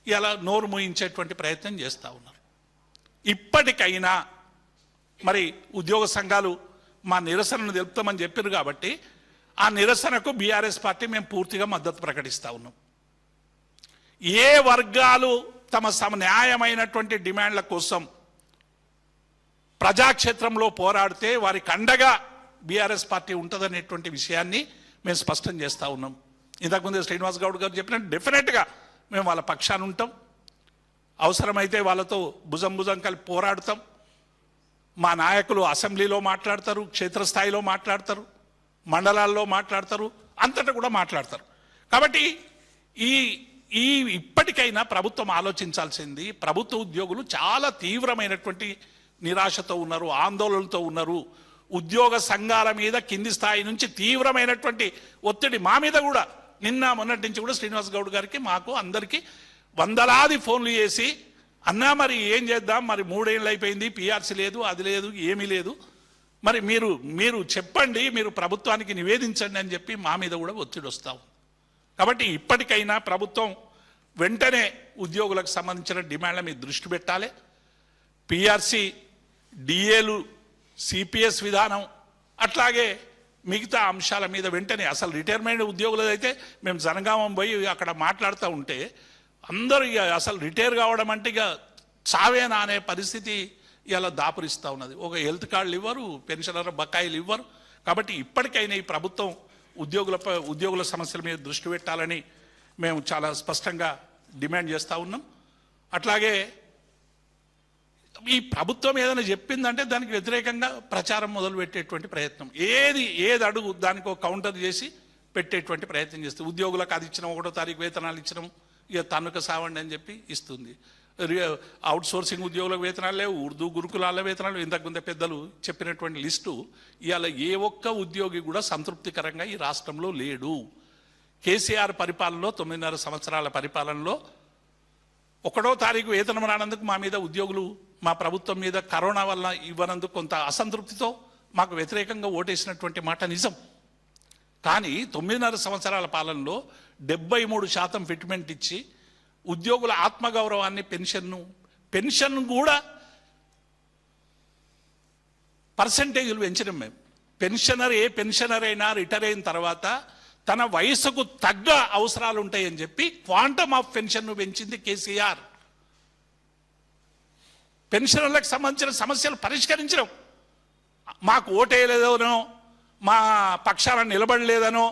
ఇలా నోరు మూయించేటువంటి ప్రయత్నం చేస్తూ ఉన్నారు. ఇప్పటికైనా మరి ఉద్యోగ సంఘాలు మా నిరసనను తెలుపుతామని చెప్పారు కాబట్టి ఆ నిరసనకు బీఆర్ఎస్ పార్టీ మేము పూర్తిగా మద్దతు ప్రకటిస్తూ ఉన్నాం. ఏ వర్గాలు తమ న్యాయమైనటువంటి డిమాండ్ల కోసం ప్రజాక్షేత్రంలో పోరాడితే వారికి అండగా బీఆర్ఎస్ పార్టీ ఉంటుందనేటువంటి విషయాన్ని మేము స్పష్టం చేస్తూ ఉన్నాం. ఇంతకుముందే శ్రీనివాస్ గౌడ్ గారు చెప్పినట్టు డెఫినెట్గా మేము వాళ్ళ పక్షాన ఉంటాం. అవసరమైతే వాళ్ళతో భుజం కలిపి పోరాడతాం. మా నాయకులు అసెంబ్లీలో మాట్లాడతారు, క్షేత్రస్థాయిలో మాట్లాడతారు, మండలాల్లో మాట్లాడతారు, అంతటా కూడా మాట్లాడతారు. కాబట్టి ఇప్పటికైనా ప్రభుత్వం ఆలోచించాల్సింది, ప్రభుత్వ ఉద్యోగులు చాలా తీవ్రమైనటువంటి నిరాశతో ఉన్నారు, ఆందోళనలతో ఉన్నారు. ఉద్యోగ సంఘాల మీద కింది స్థాయి నుంచి తీవ్రమైనటువంటి ఒత్తిడి మా మీద కూడా నిన్న మొన్నటి నుంచి కూడా శ్రీనివాస్ గౌడ్ గారికి, మాకు అందరికీ వందలాది ఫోన్లు చేసి, అన్నా మరి ఏం చేద్దాం, మరి 3 ఏళ్ళు అయిపోయింది, పిఆర్సీ లేదు, అది లేదు, ఏమీ లేదు, మరి మీరు చెప్పండి, మీరు ప్రభుత్వానికి నివేదించండి అని చెప్పి మా మీద కూడా ఒత్తిడి వస్తూ ఉంది. కాబట్టి ఇప్పటికైనా ప్రభుత్వం వెంటనే ఉద్యోగులకు సంబంధించిన డిమాండ్ల మీద దృష్టి పెట్టాలి. పిఆర్సీ, డిఏలు, సిపిఎస్ విధానం, అట్లాగే మిగతా అంశాల మీద వెంటనే, అసలు రిటైర్మెంట్ ఉద్యోగులదైతే మేము జనగామం పోయి అక్కడ మాట్లాడుతూ ఉంటే అందరూ ఇక అసలు రిటైర్ కావడం అంటే ఇక చావేనా అనే పరిస్థితి ఇలా దాపురిస్తూ ఉన్నది. ఒక హెల్త్ కార్డులు ఇవ్వరు, పెన్షనర్ బకాయిలు ఇవ్వరు. కాబట్టి ఇప్పటికైనా ఈ ప్రభుత్వం ఉద్యోగుల సమస్యల మీద దృష్టి పెట్టాలని మేము చాలా స్పష్టంగా డిమాండ్ చేస్తూ ఉన్నాం. అట్లాగే ఈ ప్రభుత్వం ఏదైనా చెప్పిందంటే దానికి వ్యతిరేకంగా ప్రచారం మొదలుపెట్టేటువంటి ప్రయత్నం, ఏది అడుగు దానికి ఒక కౌంటర్ చేసి పెట్టేటువంటి ప్రయత్నం చేస్తుంది. ఉద్యోగులకు అది ఇచ్చినాం, 1వ తారీఖు వేతనాలు ఇచ్చినాం, ఇక తన్నుక సావండి అని చెప్పి ఇస్తుంది. అవుట్ సోర్సింగ్ ఉద్యోగులకు వేతనాలు లేవు, ఉర్దూ గురుకులాల వేతనాలు, ఇంతకుముందే పెద్దలు చెప్పినటువంటి లిస్టు. ఇవాళ ఏ ఒక్క ఉద్యోగి కూడా సంతృప్తికరంగా ఈ రాష్ట్రంలో లేడు. కేసీఆర్ పరిపాలనలో 9.5 సంవత్సరాల పరిపాలనలో 1వ తారీఖు వేతనం రానందుకు మా మీద ఉద్యోగులు, మా ప్రభుత్వం మీద కరోనా వల్ల ఇవ్వనందుకు కొంత అసంతృప్తితో మాకు వ్యతిరేకంగా ఓటేసినటువంటి మాట నిజం. కానీ 9.5 సంవత్సరాల పాలనలో 73% ఫిట్మెంట్ ఇచ్చి ఉద్యోగుల ఆత్మగౌరవాన్ని, పెన్షన్ కూడా పర్సంటేజీలు పెంచడం. మేము పెన్షనర్ అయినా రిటైర్ అయిన తర్వాత తన వయసుకు తగ్గ అవసరాలు ఉంటాయని చెప్పి క్వాంటమ్ ఆఫ్ పెన్షన్ను పెంచింది కేసీఆర్. పెన్షనర్లకు సంబంధించిన సమస్యలు పరిష్కరించడం, మాకు ఓటేయలేదనో, మా పక్షాలను నిలబడలేదనో,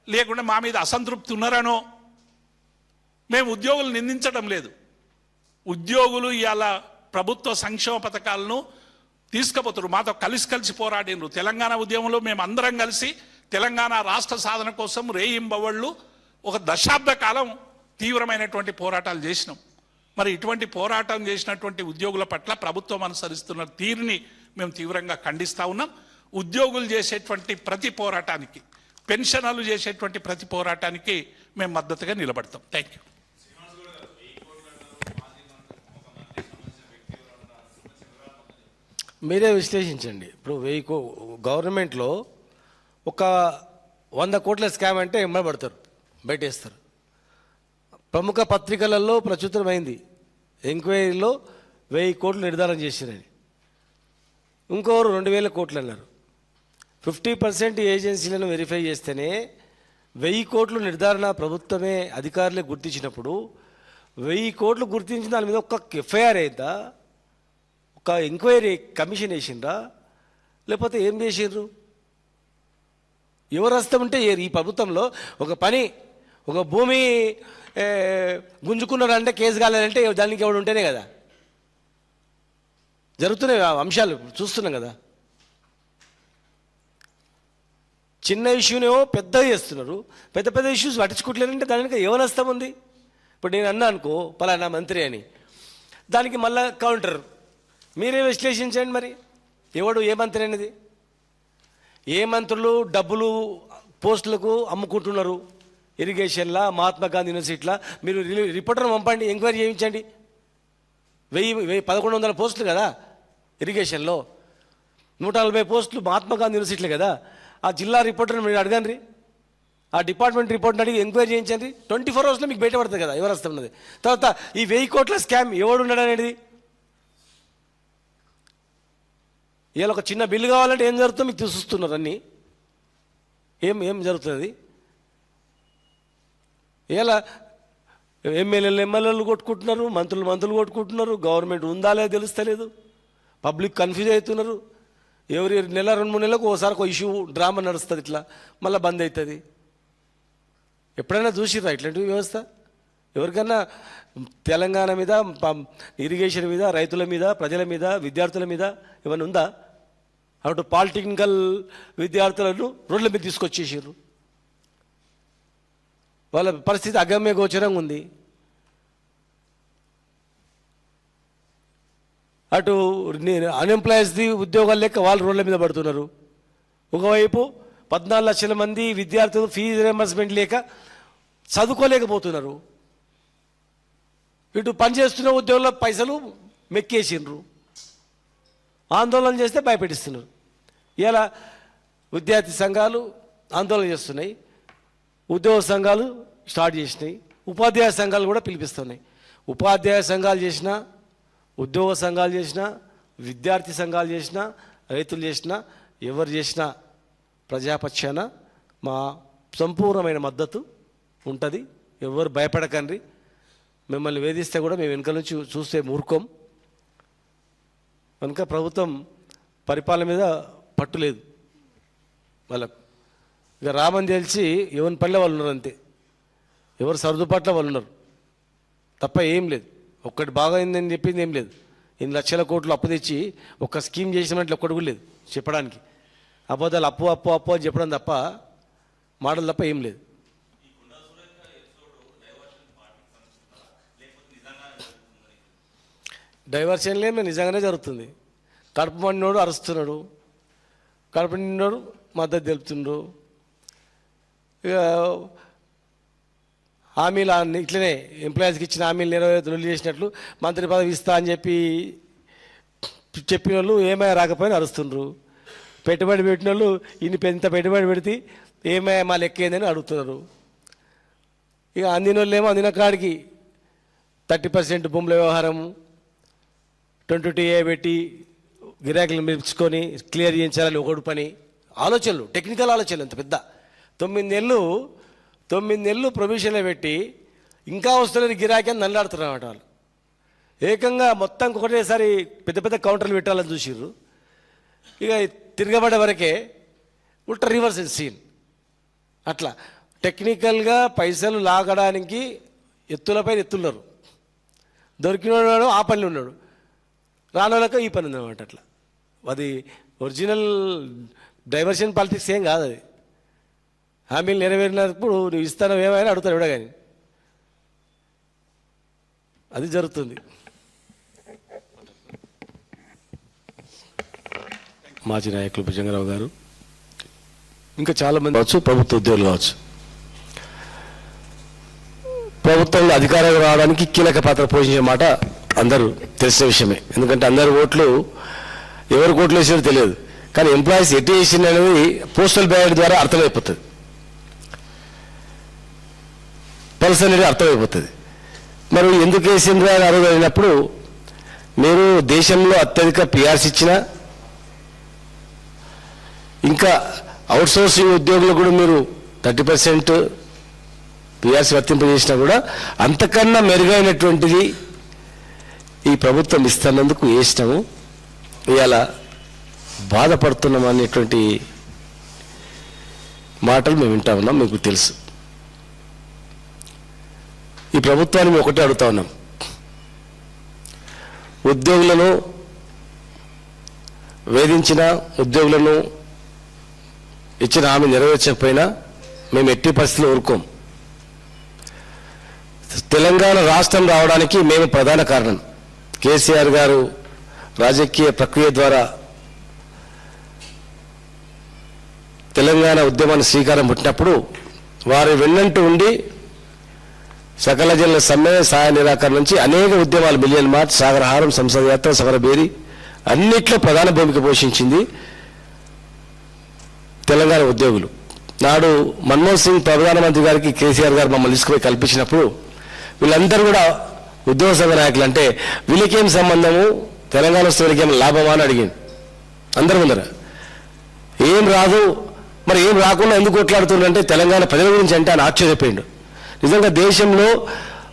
లేకుంటే మా మీద అసంతృప్తి ఉన్నారనో మేము ఉద్యోగులు నిందించడం లేదు. ఉద్యోగులు ఇవాళ ప్రభుత్వ సంక్షేమ పథకాలను తీసుకుపోతున్నారు, మాతో కలిసి పోరాడినరు. తెలంగాణ ఉద్యమంలో మేము అందరం కలిసి తెలంగాణ రాష్ట్ర సాధన కోసం రేయింబవళ్ళు 1 దశాబ్ద కాలం తీవ్రమైనటువంటి పోరాటాలు చేసినాం. మరి ఇటువంటి పోరాటం చేసినటువంటి ఉద్యోగుల పట్ల ప్రభుత్వం అనుసరిస్తున్న తీరుని మేము తీవ్రంగా ఖండిస్తూ ఉన్నాం. ఉద్యోగులు చేసేటువంటి ప్రతి పోరాటానికి, పెన్షనర్లు చేసేటువంటి ప్రతి పోరాటానికి మేము మద్దతుగా నిలబడతాం. Thank you. మీరే విశ్లేషించండి. ఇప్పుడు గవర్నమెంట్లో ఒక 100 కోట్ల స్కామ్ అంటే ఎమ్మడబడతారు, బయటేస్తారు. ప్రముఖ పత్రికలలో ప్రచురితమైంది, ఎంక్వైరీలో 1000 కోట్లు నిర్ధారణ చేసిరని. ఇంకోరు 2000 కోట్లు అన్నారు. 50% ఏజెన్సీలను వెరిఫై చేస్తేనే 1000 కోట్లు నిర్ధారణ ప్రభుత్వమే, అధికారులే గుర్తించినప్పుడు 1000 కోట్లు గుర్తించిన దాని మీద ఒక ఎఫ్ఐఆర్ అయిందా, ఒక ఎంక్వైరీ కమిషన్ వేసిందా, లేకపోతే ఏం చేసిర్రు? ఎవరు హస్తం ఉంటే ఈ ప్రభుత్వంలో ఒక పని, ఒక భూమి గుంజుకున్నారంటే కేసు కాలేదంటే దానికి ఎవడు ఉంటేనే కదా జరుగుతున్నాయి అంశాలు చూస్తున్నాం కదా. చిన్న ఇష్యూనేమో పెద్దగా చేస్తున్నారు, పెద్ద పెద్ద ఇష్యూస్ పట్టించుకోవట్లేదంటే దానికి ఎవరు హస్తం ఉంది? ఇప్పుడు నేను అన్నా అనుకో పలానా మంత్రి అని, దానికి మళ్ళా కౌంటర్ మీరే విశ్లేషించండి. మరి ఎవడు ఏ మంత్రి అనేది? ఏ మంత్రులు డబ్బులు పోస్టులకు అమ్ముకుంటున్నారు? ఇరిగేషన్లా, మహాత్మా గాంధీ యూనివర్సిటీలా మీరు రిపోర్టర్ని పంపండి, ఎంక్వైరీ చేయించండి. 1100 పోస్టులు కదా ఇరిగేషన్లో, 140 పోస్టులు మహాత్మా గాంధీ యూనివర్సిటీలే కదా. ఆ జిల్లా రిపోర్టర్ని మీరు అడగండి, ఆ డిపార్ట్మెంట్ రిపోర్ట్ని అడిగి ఎంక్వైరీ చేయించండి. 24 అవర్స్లో మీకు బయటపడుతుంది కదా ఎవరు వస్తున్నది. తర్వాత ఈ 1000 కోట్ల స్కామ్ ఎవడు ఉన్నాడు అనేది. ఇవాళ ఒక చిన్న బిల్లు కావాలంటే ఏం జరుగుతుందో మీకు చూస్తున్నారు అన్నీ. ఏం జరుగుతుంది? ఇలా ఎమ్మెల్యేలు కొట్టుకుంటున్నారు, మంత్రులు కొట్టుకుంటున్నారు. గవర్నమెంట్ ఉందా లేదో తెలుస్తలేదు, పబ్లిక్ కన్ఫ్యూజ్ అవుతున్నారు. ఎవరి నెల 2-3 నెలలకు ఓసారి ఒక ఇష్యూ డ్రామా నడుస్తుంది, ఇట్లా మళ్ళీ బంద్ అవుతుంది. ఎప్పుడైనా చూసిరా ఇట్లాంటి వ్యవస్థ? ఎవరికన్నా తెలంగాణ మీద, ఇరిగేషన్ మీద, రైతుల మీద, ప్రజల మీద, విద్యార్థుల మీద ఏమైనా ఉందా? అటు పాలిటెక్నికల్ విద్యార్థులను రోడ్ల మీద తీసుకొచ్చేసారు. వాళ్ళ పరిస్థితి అగమ్య గోచరంగా ఉంది. అటు అన్ఎంప్లాయీస్ది ఉద్యోగాలు లెక్క వాళ్ళు రోడ్ల మీద పడుతున్నారు. ఒకవైపు 14 లక్షల మంది విద్యార్థులు ఫీజు రియంబర్స్మెంట్ లేక చదువుకోలేకపోతున్నారు. ఇటు పనిచేస్తున్న ఉద్యోగుల పైసలు మెక్కేసిండ్రు, ఆందోళన చేస్తే భయపెట్టిస్తున్నారు. ఇలా విద్యార్థి సంఘాలు ఆందోళన చేస్తున్నాయి, ఉద్యోగ సంఘాలు స్టార్ట్ చేసినాయి, ఉపాధ్యాయ సంఘాలు కూడా పిలిపిస్తున్నాయి. ఉపాధ్యాయ సంఘాలు చేసినా, ఉద్యోగ సంఘాలు చేసినా, విద్యార్థి సంఘాలు చేసినా, రైతులు చేసినా, ఎవరు చేసినా ప్రజాపక్షాన మా సంపూర్ణమైన మద్దతు ఉంటుంది. ఎవరు భయపడకండి. మిమ్మల్ని వేధిస్తే కూడా మేము వెనుక నుంచి చూస్తే మూర్ఖం. కనుక ప్రభుత్వం పరిపాలన మీద పట్టులేదు వాళ్ళకు. ఇక రామని తెలిసి ఎవరి పల్లె వాళ్ళు ఉన్నారు అంతే, ఎవరు సర్దుబాట్ల వాళ్ళు ఉన్నారు తప్ప ఏం లేదు. ఒక్కటి బాగా అయిందని చెప్పింది ఏం లేదు. 8 లక్షల కోట్లు అప్పు తెచ్చి ఒక్క స్కీమ్ చేసినట్లు ఒక్కటి కూడా లేదు చెప్పడానికి. అబద్ధాలు అప్పు అప్పు అప్పు అని చెప్పడం తప్ప, మాటలు తప్ప ఏం లేదు. డైవర్షన్లే నిజంగానే జరుగుతుంది. కడుపు మండినోడు అరుస్తున్నాడు, కడుపు నిండినోడు మద్దతు తెలుపుతుండ్రు. ఇక హామీలు ఇట్లనే ఎంప్లాయీస్కి ఇచ్చిన హామీలు నెరవేరు చేసినట్లు మంత్రి పదవి ఇస్తా అని చెప్పిన వాళ్ళు ఏమైనా రాకపోయినా అరుస్తుండ్రు. పెట్టుబడి పెట్టిన వాళ్ళు ఇంత పెట్టుబడి పెడితే ఏమైనా మా లెక్క ఏందని అడుగుతున్నారు. ఇక అందిన వాళ్ళు ఏమో అందిన కాడికి 30% భూముల వ్యవహారము 22A పెట్టి గిరాకీలు మెచ్చుకొని క్లియర్ చేయించాలని ఒకడు పని. ఆలోచనలు, టెక్నికల్ ఆలోచనలు ఎంత పెద్ద. 9 నెలలు ప్రొవిజన్లో పెట్టి ఇంకా వస్తున్నది గిరాకీ అని నల్లాడుతున్నారు అన్నమాట వాళ్ళు. ఏకంగా మొత్తం ఒకటేసారి పెద్ద పెద్ద కౌంటర్లు పెట్టాలని చూసిర్రు. ఇక తిరగబడే వరకే ఉల్టా రివర్స్ సీన్. అట్లా టెక్నికల్గా పైసలు లాగడానికి ఎత్తులపై ఎత్తున్నారు. దొరికినవాడు ఆ పనిలో ఉన్నాడు, రానోళ్ళక ఈ పని ఉందన్నమాట. అట్లా అది ఒరిజినల్ డైవర్షన్ పాలిటిక్స్ ఏం కాదు. అది హామీలు నెరవేరినప్పుడు నువ్వు ఇస్తాను ఏమైనా అడుగుతాను ఎవడ కానీ అది జరుగుతుంది. మాజీ నాయకులు భుజంగరావు గారు, ఇంకా చాలామంది కావచ్చు, ప్రభుత్వ ఉద్యోగులు కావచ్చు, ప్రభుత్వంలో అధికారం రావడానికి కీలక పాత్ర పోషించే మాట అందరూ తెలిసిన విషయమే. ఎందుకంటే అందరు ఓట్లు ఎవరికి ఓట్లు వేసారో తెలియదు, కానీ ఎంప్లాయీస్ ఎట్టి వేసింది అనేది పోస్టల్ బ్యాలెట్ ద్వారా అర్థమైపోతుంది, పల్స్ అనేది అర్థమైపోతుంది. మరి ఎందుకు వేసిండ్రు అని అడిగినప్పుడు మీరు దేశంలో అత్యధిక పిఆర్సీ ఇచ్చిన, ఇంకా అవుట్సోర్సింగ్ ఉద్యోగులు కూడా మీరు 30% పిఆర్సీ వర్తింపజేసినా కూడా అంతకన్నా మెరుగైనటువంటిది ఈ ప్రభుత్వం ఇస్తున్నందుకు ఇష్టము. ఇవాళ బాధపడుతున్నాం అనేటువంటి మాటలు మేము వింటా ఉన్నాం. మీకు తెలుసు. ఈ ప్రభుత్వాన్ని మేము ఒకటే అడుగుతా ఉన్నాం, ఉద్యోగులను వేధించిన, ఉద్యోగులను ఇచ్చిన హామీ నెరవేర్చకపోయినా మేము ఎట్టి పరిస్థితుల్లో ఊరుకోం. తెలంగాణ రాష్ట్రం రావడానికి మేము ప్రధాన కారణం. కేసీఆర్ గారు రాజకీయ ప్రక్రియ ద్వారా తెలంగాణ ఉద్యమాన్ని శ్రీకారం పుట్టినప్పుడు వారి వెన్నంటూ ఉండి సకల జనుల సమ్మె, సహాయ నిరాకరణ నుంచి అనేక ఉద్యమాలు, మిలియన్ మార్చ్, సాగరహారం, సంసద యాత్ర, సమరబేరి అన్నిట్లో ప్రధాన భూమిక పోషించింది తెలంగాణ ఉద్యోగులు. నాడు మన్మోహన్ సింగ్ ప్రధానమంత్రి గారికి కేసీఆర్ గారు మమ్మల్ని తీసుకుపోయి కల్పించినప్పుడు వీళ్ళందరూ కూడా ఉద్యోగ సంఘ నాయకులు అంటే వీళ్ళకేం సంబంధము, తెలంగాణ వస్తే వీళ్ళకేం లాభమా అని అడిగింది. అందరూ ముందర ఏం రాదు, మరి ఏం రాకుండా ఎందుకు కొట్లాడుతుందంటే తెలంగాణ ప్రజల గురించి అంటే ఆయన ఆశ్చర్యపోయిండు. నిజంగా దేశంలో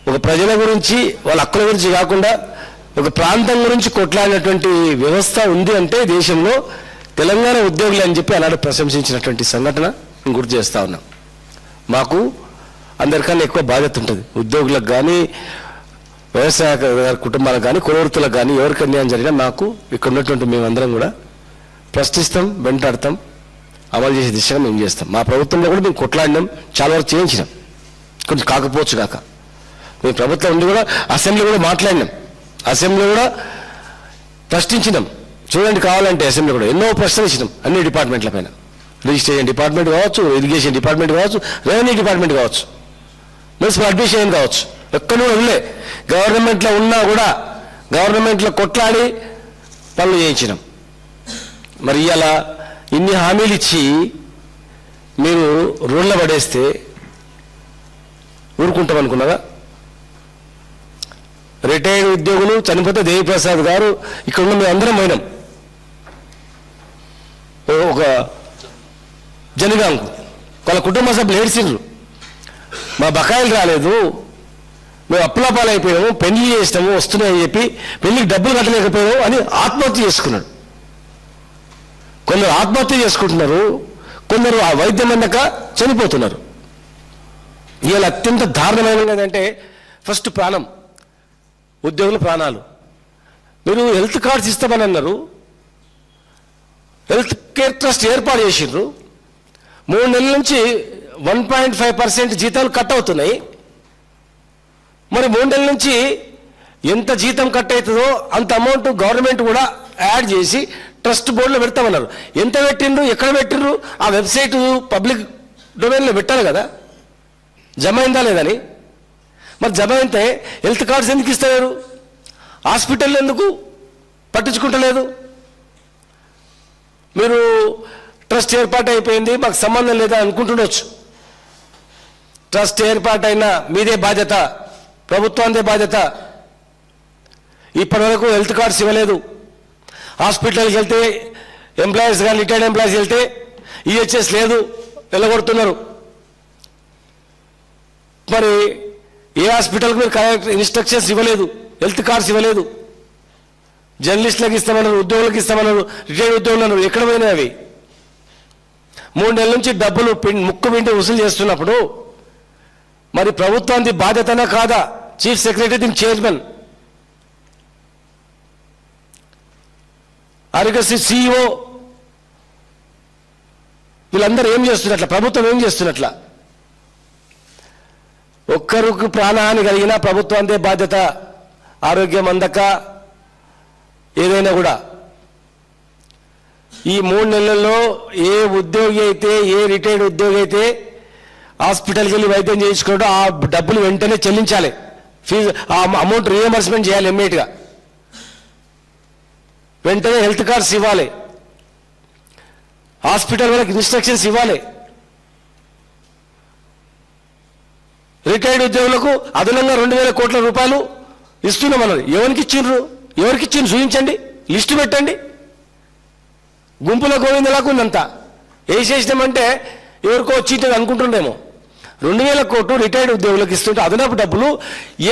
ఒక ప్రజల గురించి, వాళ్ళ హక్కుల గురించి కాకుండా ఒక ప్రాంతం గురించి కొట్లాడినటువంటి వ్యవస్థ ఉంది అంటే దేశంలో తెలంగాణ ఉద్యోగులు అని చెప్పి అలాంటి ప్రశంసించినటువంటి సంఘటన నేను గుర్తు చేస్తా ఉన్నాం. మాకు అందరికన్నా ఎక్కువ బాధ్యత ఉంటుంది. ఉద్యోగులకు కానీ, వ్యవసాయ కుటుంబాలకు కానీ, కులవృత్తులకు కానీ ఎవరికి అన్యాయం జరిగినా మాకు ఇక్కడ ఉన్నటువంటి మేమందరం కూడా ప్రశ్నిస్తాం, వెంటాడతాం, అమలు చేసే దిశగా మేము చేస్తాం. మా ప్రభుత్వంలో కూడా మేము కొట్లాడినాం, చాలా వరకు చేయించినాం, కొంచెం కాకపోవచ్చు కాక. మేము ప్రభుత్వం ఉండి కూడా అసెంబ్లీ కూడా మాట్లాడినాం, అసెంబ్లీ కూడా ప్రశ్నించినాం. చూడండి, కావాలంటే అసెంబ్లీ కూడా ఎన్నో ప్రశ్నలు ఇచ్చినాం అన్ని డిపార్ట్మెంట్ల పైన. రిజిస్ట్రేషన్ డిపార్ట్మెంట్ కావచ్చు, ఇరిగేషన్ డిపార్ట్మెంట్ కావచ్చు, రెవెన్యూ డిపార్ట్మెంట్ కావచ్చు, మున్సిపల్ అడ్మినిస్ట్రేషన్ కావచ్చు, ఎక్కడ కూడా ఉండలే. గవర్నమెంట్లో ఉన్నా కూడా గవర్నమెంట్లో కొట్లాడి పనులు చేయించినాం. మరి ఇలా ఇన్ని హామీలు ఇచ్చి మీరు రోడ్ల పడేస్తే ఊరుకుంటాం అనుకున్నారా? రిటైర్డ్ ఉద్యోగులు చనిపోతే దేవిప్రసాద్ గారు ఇక్కడ ఉన్న మేము అందరం పోయినాం. ఒక జనగాంకు వాళ్ళ కుటుంబ సభ్యులు ఏడ్చిండ్రు, మా బకాయిలు రాలేదు, మేము అప్పులపాలు అయిపోయాము, పెళ్లి చేసినాము వస్తున్నాయని చెప్పి పెళ్లికి డబ్బులు కట్టలేకపోయాము అని ఆత్మహత్య చేసుకున్నాడు. కొందరు ఆత్మహత్య చేసుకుంటున్నారు, కొందరు ఆ వైద్యం అందక చనిపోతున్నారు. ఇవాళ అత్యంత దారుణమైనది ఏంటంటే ఫస్ట్ ప్రాణం, ఉద్యోగుల ప్రాణాలు. మీరు హెల్త్ కార్డ్స్ ఇస్తామని అన్నారు, హెల్త్ కేర్ ట్రస్ట్ ఏర్పాటు చేసిండ్రు. 3 నెలల నుంచి 1.5% జీతాలు కట్ అవుతున్నాయి. మరి 3 నెలల నుంచి ఎంత జీతం కట్ అవుతుందో అంత అమౌంట్ గవర్నమెంట్ కూడా యాడ్ చేసి ట్రస్ట్ బోర్డులో పెడతామన్నారు. ఎంత పెట్టిండ్రు, ఎక్కడ పెట్టిండ్రు? ఆ వెబ్సైట్ పబ్లిక్ డొమైన్లో పెట్టాలి కదా, జమ అయిందా లేదని. మరి జమ అయితే హెల్త్ కార్డ్స్ ఎందుకు ఇస్తలేరు? హాస్పిటల్ ఎందుకు పట్టించుకుంటలేదు? మీరు ట్రస్ట్ ఏర్పాటు అయిపోయింది, మాకు సంబంధం లేదా అనుకుంటుండొచ్చు. ట్రస్ట్ ఏర్పాటైనా మీదే బాధ్యత, ప్రభుత్వాందే బాధ్యత. ఇప్పటి వరకు హెల్త్ కార్డ్స్ ఇవ్వలేదు. హాస్పిటల్కి వెళ్తే ఎంప్లాయీస్ కానీ రిటైర్డ్ ఎంప్లాయీస్ వెళ్తే ఈహెచ్ఎస్ లేదు, వెళ్ళగొడుతున్నారు. మరి ఏ హాస్పిటల్కి మీరు కరెక్ట్ ఇన్స్ట్రక్షన్స్ ఇవ్వలేదు, హెల్త్ కార్డ్స్ ఇవ్వలేదు. జర్నలిస్టులకు ఇస్తామన్నారు, ఉద్యోగులకు ఇస్తామన్నారు, రిటైర్డ్ ఉద్యోగులు అన్నారు, ఎక్కడ పోయినాయి అవి? 3 నెలల నుంచి డబ్బులు ముక్కు పిండి వసూలు చేస్తున్నప్పుడు మరి ప్రభుత్వానికి బాధ్యతనా కాదా? చీఫ్ సెక్రటరీ, దీని చైర్మన్, ఆరోగ్యశ్రీ సిఇఓ వీళ్ళందరూ ఏం చేస్తున్నట్ల? ప్రభుత్వం ఏం చేస్తున్నట్ల? ఒక్కరికి ప్రాణహాని కలిగినా ప్రభుత్వాందే బాధ్యత. ఆరోగ్యం అందక ఏదైనా కూడా ఈ 3 నెలల్లో ఏ ఉద్యోగి అయితే, ఏ రిటైర్డ్ ఉద్యోగి అయితే హాస్పిటల్కి వెళ్ళి వైద్యం చేయించుకుంటూ ఆ డబ్బులు వెంటనే చెల్లించాలి. ఫీజు ఆ అమౌంట్ రియంబర్స్మెంట్ చేయాలి ఇమ్మీడియట్గా. వెంటనే హెల్త్ కార్డ్స్ ఇవ్వాలి, హాస్పిటల్ వాళ్ళకి ఇన్స్ట్రక్షన్స్ ఇవ్వాలి. రిటైర్డ్ ఉద్యోగులకు అదనంగా 2,000 కోట్ల రూపాయలు ఇస్తున్నామన్నది. ఎవరికి ఇచ్చిండ్రు? చూపించండి, లిస్టు పెట్టండి. గుంపుల గోవిందలాగా ఉందంతా. వేసేసినామంటే ఎవరికో వచ్చింది అనుకుంటుండేమో. 2,000 కోట్లు రిటైర్డ్ ఉద్యోగులకు ఇస్తుంటే అదనపు డబ్బులు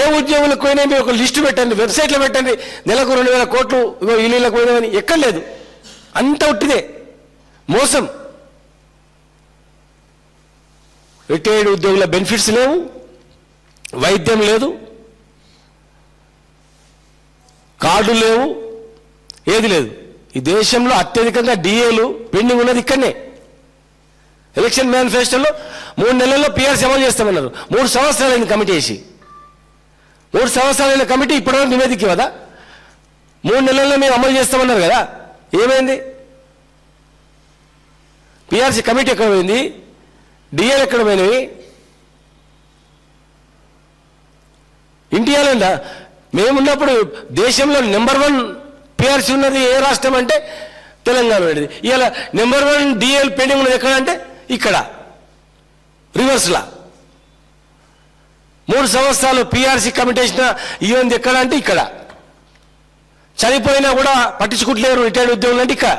ఏ ఉద్యోగులకు పోయినా మీరు ఒక లిస్టు పెట్టండి, వెబ్సైట్లో పెట్టండి. నెలకు 2,000 కోట్లు ఇగో వీళ్ళకి పోయినామని. ఎక్కడ లేదు. అంత ఉట్టిదే, మోసం. రిటైర్డ్ ఉద్యోగుల బెనిఫిట్స్ లేవు, వైద్యం లేదు, కార్డులు లేవు, ఏది లేదు. ఈ దేశంలో అత్యధికంగా డిఏలు పెండింగ్ ఉన్నది ఇక్కడనే. ఎలక్షన్ మేనిఫెస్టోలో 3 నెలల్లో పిఆర్సీ అమలు చేస్తామన్నారు. 3 సంవత్సరాలైన కమిటీ వేసి, 3 సంవత్సరాలైన కమిటీ ఇప్పటివరకు నివేదిక ఇవ్వదా? 3 నెలల్లో మేము అమలు చేస్తామన్నారు కదా, ఏమైంది? పిఆర్సీ కమిటీ ఎక్కడ పోయింది? డిఏలు ఎక్కడ పోయినవి? ఇండియాలో మేమున్నప్పుడు దేశంలో నెంబర్ 1 పిఆర్సీ ఉన్నది ఏ రాష్ట్రం అంటే తెలంగాణ ఉండేది. ఇలా నెంబర్ 1 డిఏలు పెండింగ్ ఉన్నది ఎక్కడ అంటే ఇక్కడ, రివర్స్లా. 3 సంవత్సరాలు పిఆర్సీ కమిటేషన్ ఇవ్వండి ఎక్కడ అంటే ఇక్కడ. చనిపోయినా కూడా పట్టించుకుంటలేరు రిటైర్డ్ ఉద్యోగులు అంటే ఇక్కడ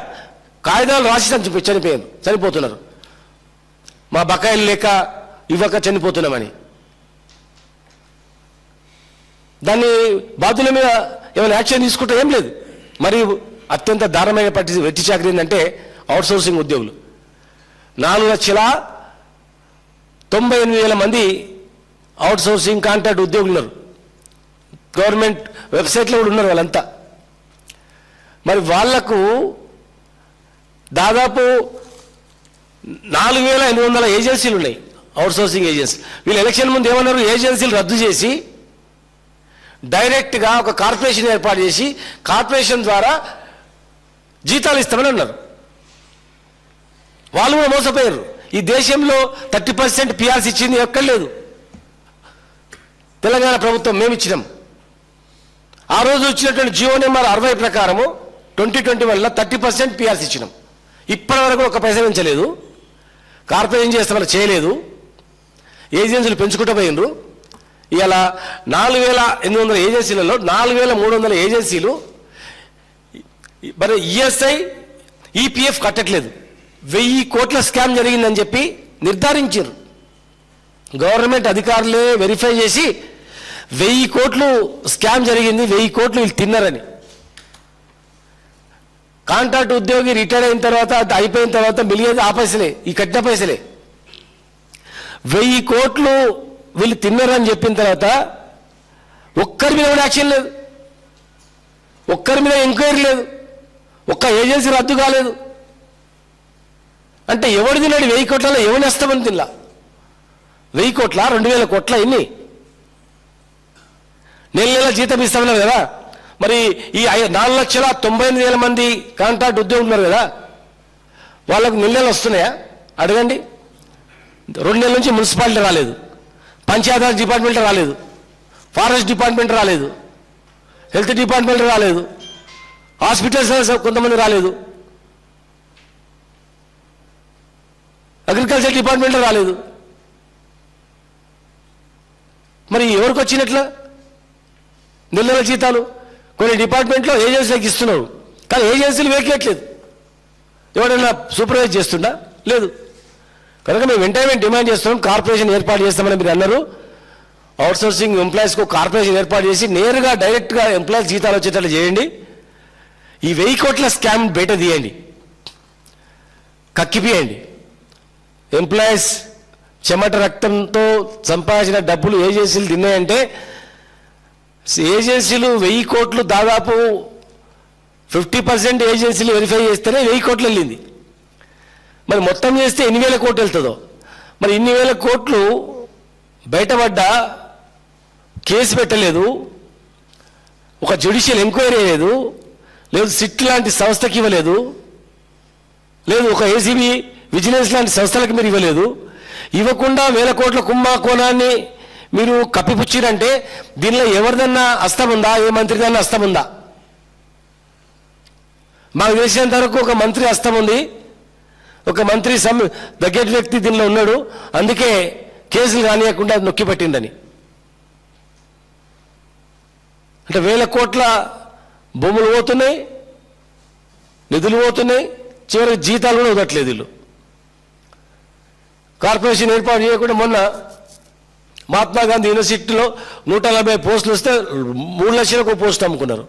కాగితాలు రాసి చనిపోయారు, చనిపోతున్నారు. మా బకాయిలు లేక ఇవ్వక చనిపోతున్నామని. దాన్ని బాధ్యుల మీద ఏమైనా యాక్షన్ తీసుకుంటే ఏం లేదు. మరి అత్యంత దారుణమైన వెట్టి చాకరీ ఏంటంటే అవుట్సోర్సింగ్ ఉద్యోగులు. 4,98,000 మంది అవుట్సోర్సింగ్ కాంట్రాక్ట్ ఉద్యోగులు ఉన్నారు. గవర్నమెంట్ వెబ్సైట్లో కూడా ఉన్నారు వాళ్ళంతా. మరి వాళ్లకు దాదాపు 4,800 ఏజెన్సీలు ఉన్నాయి, అవుట్సోర్సింగ్ ఏజెన్సీ. వీళ్ళు ఎలక్షన్ ముందు ఏమన్నారు? ఏజెన్సీలు రద్దు చేసి డైరెక్ట్గా ఒక కార్పొరేషన్ ఏర్పాటు చేసి కార్పొరేషన్ ద్వారా జీతాలు ఇస్తామని అన్నారు. వాళ్ళు కూడా మోసపోయారు. ఈ దేశంలో 30% పిఆర్సీ ఇచ్చింది ఎక్కడ లేదు. తెలంగాణ ప్రభుత్వం మేము ఇచ్చినాం. ఆ రోజు ఇచ్చినటువంటి జియో నెంబర్ 60 ప్రకారము 2021లో 30% పిఆర్సీ ఇచ్చినాం. ఇప్పటి వరకు ఒక పైసా పెంచలేదు. కార్పొరేషన్ చేస్తామని చేయలేదు. ఏజెన్సీలు పెంచుకుంటూ పోయినరు. ఇలా 4,800 ఏజెన్సీలలో 4,300 ఏజెన్సీలు మరి ఈఎస్ఐ ఈపీఎఫ్ కట్టట్లేదు. 1000 కోట్ల స్కామ్ జరిగిందని చెప్పి నిర్ధారించారు. గవర్నమెంట్ అధికారులే వెరిఫై చేసి 1000 కోట్లు స్కామ్ జరిగింది, 1000 కోట్లు వీళ్ళు తిన్నారని. కాంట్రాక్ట్ ఉద్యోగి రిటైర్ అయిన తర్వాత అయిపోయిన తర్వాత మిలిగేది ఆ పైసలే, ఈ కట్టిన పైసలే. 1000 కోట్లు వీళ్ళు తిన్నారని చెప్పిన తర్వాత ఒక్కరి మీద కూడా యాక్షన్ లేదు, ఒక్కరి మీద ఎంక్వైరీ లేదు, ఒక్క ఏజెన్సీ రద్దు కాలేదు. అంటే ఎవడు తిన్నాడు? 1000 కోట్లలో ఎవరు నష్టమని తిన్నా? 1000 కోట్ల 2,000 కోట్ల ఎన్ని? నెల జీతం ఇస్తామన్నారు కదా. మరి ఈ 4,98,000 మంది కాంట్రాక్ట్ ఉద్యోగులు ఉన్నారు కదా, వాళ్ళకు నెలలు వస్తున్నాయా? అడగండి. 2 నెలల నుంచి మున్సిపాలిటీ రాలేదు, పంచాయతీరాజ్ డిపార్ట్మెంట్ రాలేదు, ఫారెస్ట్ డిపార్ట్మెంట్ రాలేదు, హెల్త్ డిపార్ట్మెంట్ రాలేదు, హాస్పిటల్స్ కొంతమంది రాలేదు, అగ్రికల్చర్ డిపార్ట్మెంట్ రాలేదు. మరి ఎవరికి వచ్చినట్ల నెలల జీతాలు? కొన్ని డిపార్ట్మెంట్లో ఏజెన్సీలకు ఇస్తున్నారు, కానీ ఏజెన్సీలు వేయట్లేదు. ఎవరైనా సూపర్వైజ్ చేస్తుందా? లేదు. కనుక మేము వెంటనే డిమాండ్ చేస్తున్నాం, కార్పొరేషన్ ఏర్పాటు చేస్తామని మీరు అన్నారు. అవుట్సోర్సింగ్ ఎంప్లాయీస్కు కార్పొరేషన్ ఏర్పాటు చేసి నేరుగా డైరెక్ట్గా ఎంప్లాయీస్ జీతాలు వచ్చేటట్లు చేయండి. ఈ 1000 కోట్ల స్కామ్ బయట తీయండి, కక్కిపియండి. ఎంప్లాయీస్ చెమట రక్తంతో సంపాదించిన డబ్బులు ఏజెన్సీలు తిన్నాయంటే, ఏజెన్సీలు 1000 కోట్లు దాదాపు 50% ఏజెన్సీలు వెరిఫై చేస్తేనే 1000 కోట్లు వెళ్ళింది. మరి మొత్తం చేస్తే ఎన్ని వేల కోట్లు వెళ్తుందో. మరి ఇన్ని వేల కోట్లు బయటపడ్డా కేసు పెట్టలేదు, ఒక జ్యుడిషియల్ ఎంక్వైరీ లేదు, లేదు సిట్ లాంటి సంస్థకి ఇవ్వలేదు, లేదు ఒక ఏసీబీ విజిలెన్స్ లాంటి సంస్థలకు మీరు ఇవ్వలేదు. ఇవ్వకుండా 1000 కోట్ల కుంభకోణాన్ని మీరు కప్పిపుచ్చిరంటే దీనిలో ఎవరిదన్నా హస్తం ఉందా? ఏ మంత్రిదన్నా హస్తం ఉందా? మాకు తెలిసినంత వరకు ఒక మంత్రి హస్తం ఉంది, ఒక మంత్రి దగ్గర వ్యక్తి దీనిలో ఉన్నాడు, అందుకే కేసులు కానియకుండా నొక్కి పట్టిందని. అంటే 1000 కోట్ల భూములు పోతున్నాయి, నిధులు పోతున్నాయి, చివరికి జీతాలు కూడా ఇవ్వట్లేదు వీళ్ళు. కార్పొరేషన్ ఏర్పాటు చేయకుండా మొన్న మహాత్మా గాంధీ యూనివర్సిటీలో 140 పోస్టులు వస్తే 3 లక్షలకు పోస్ట్ అమ్ముకున్నారు.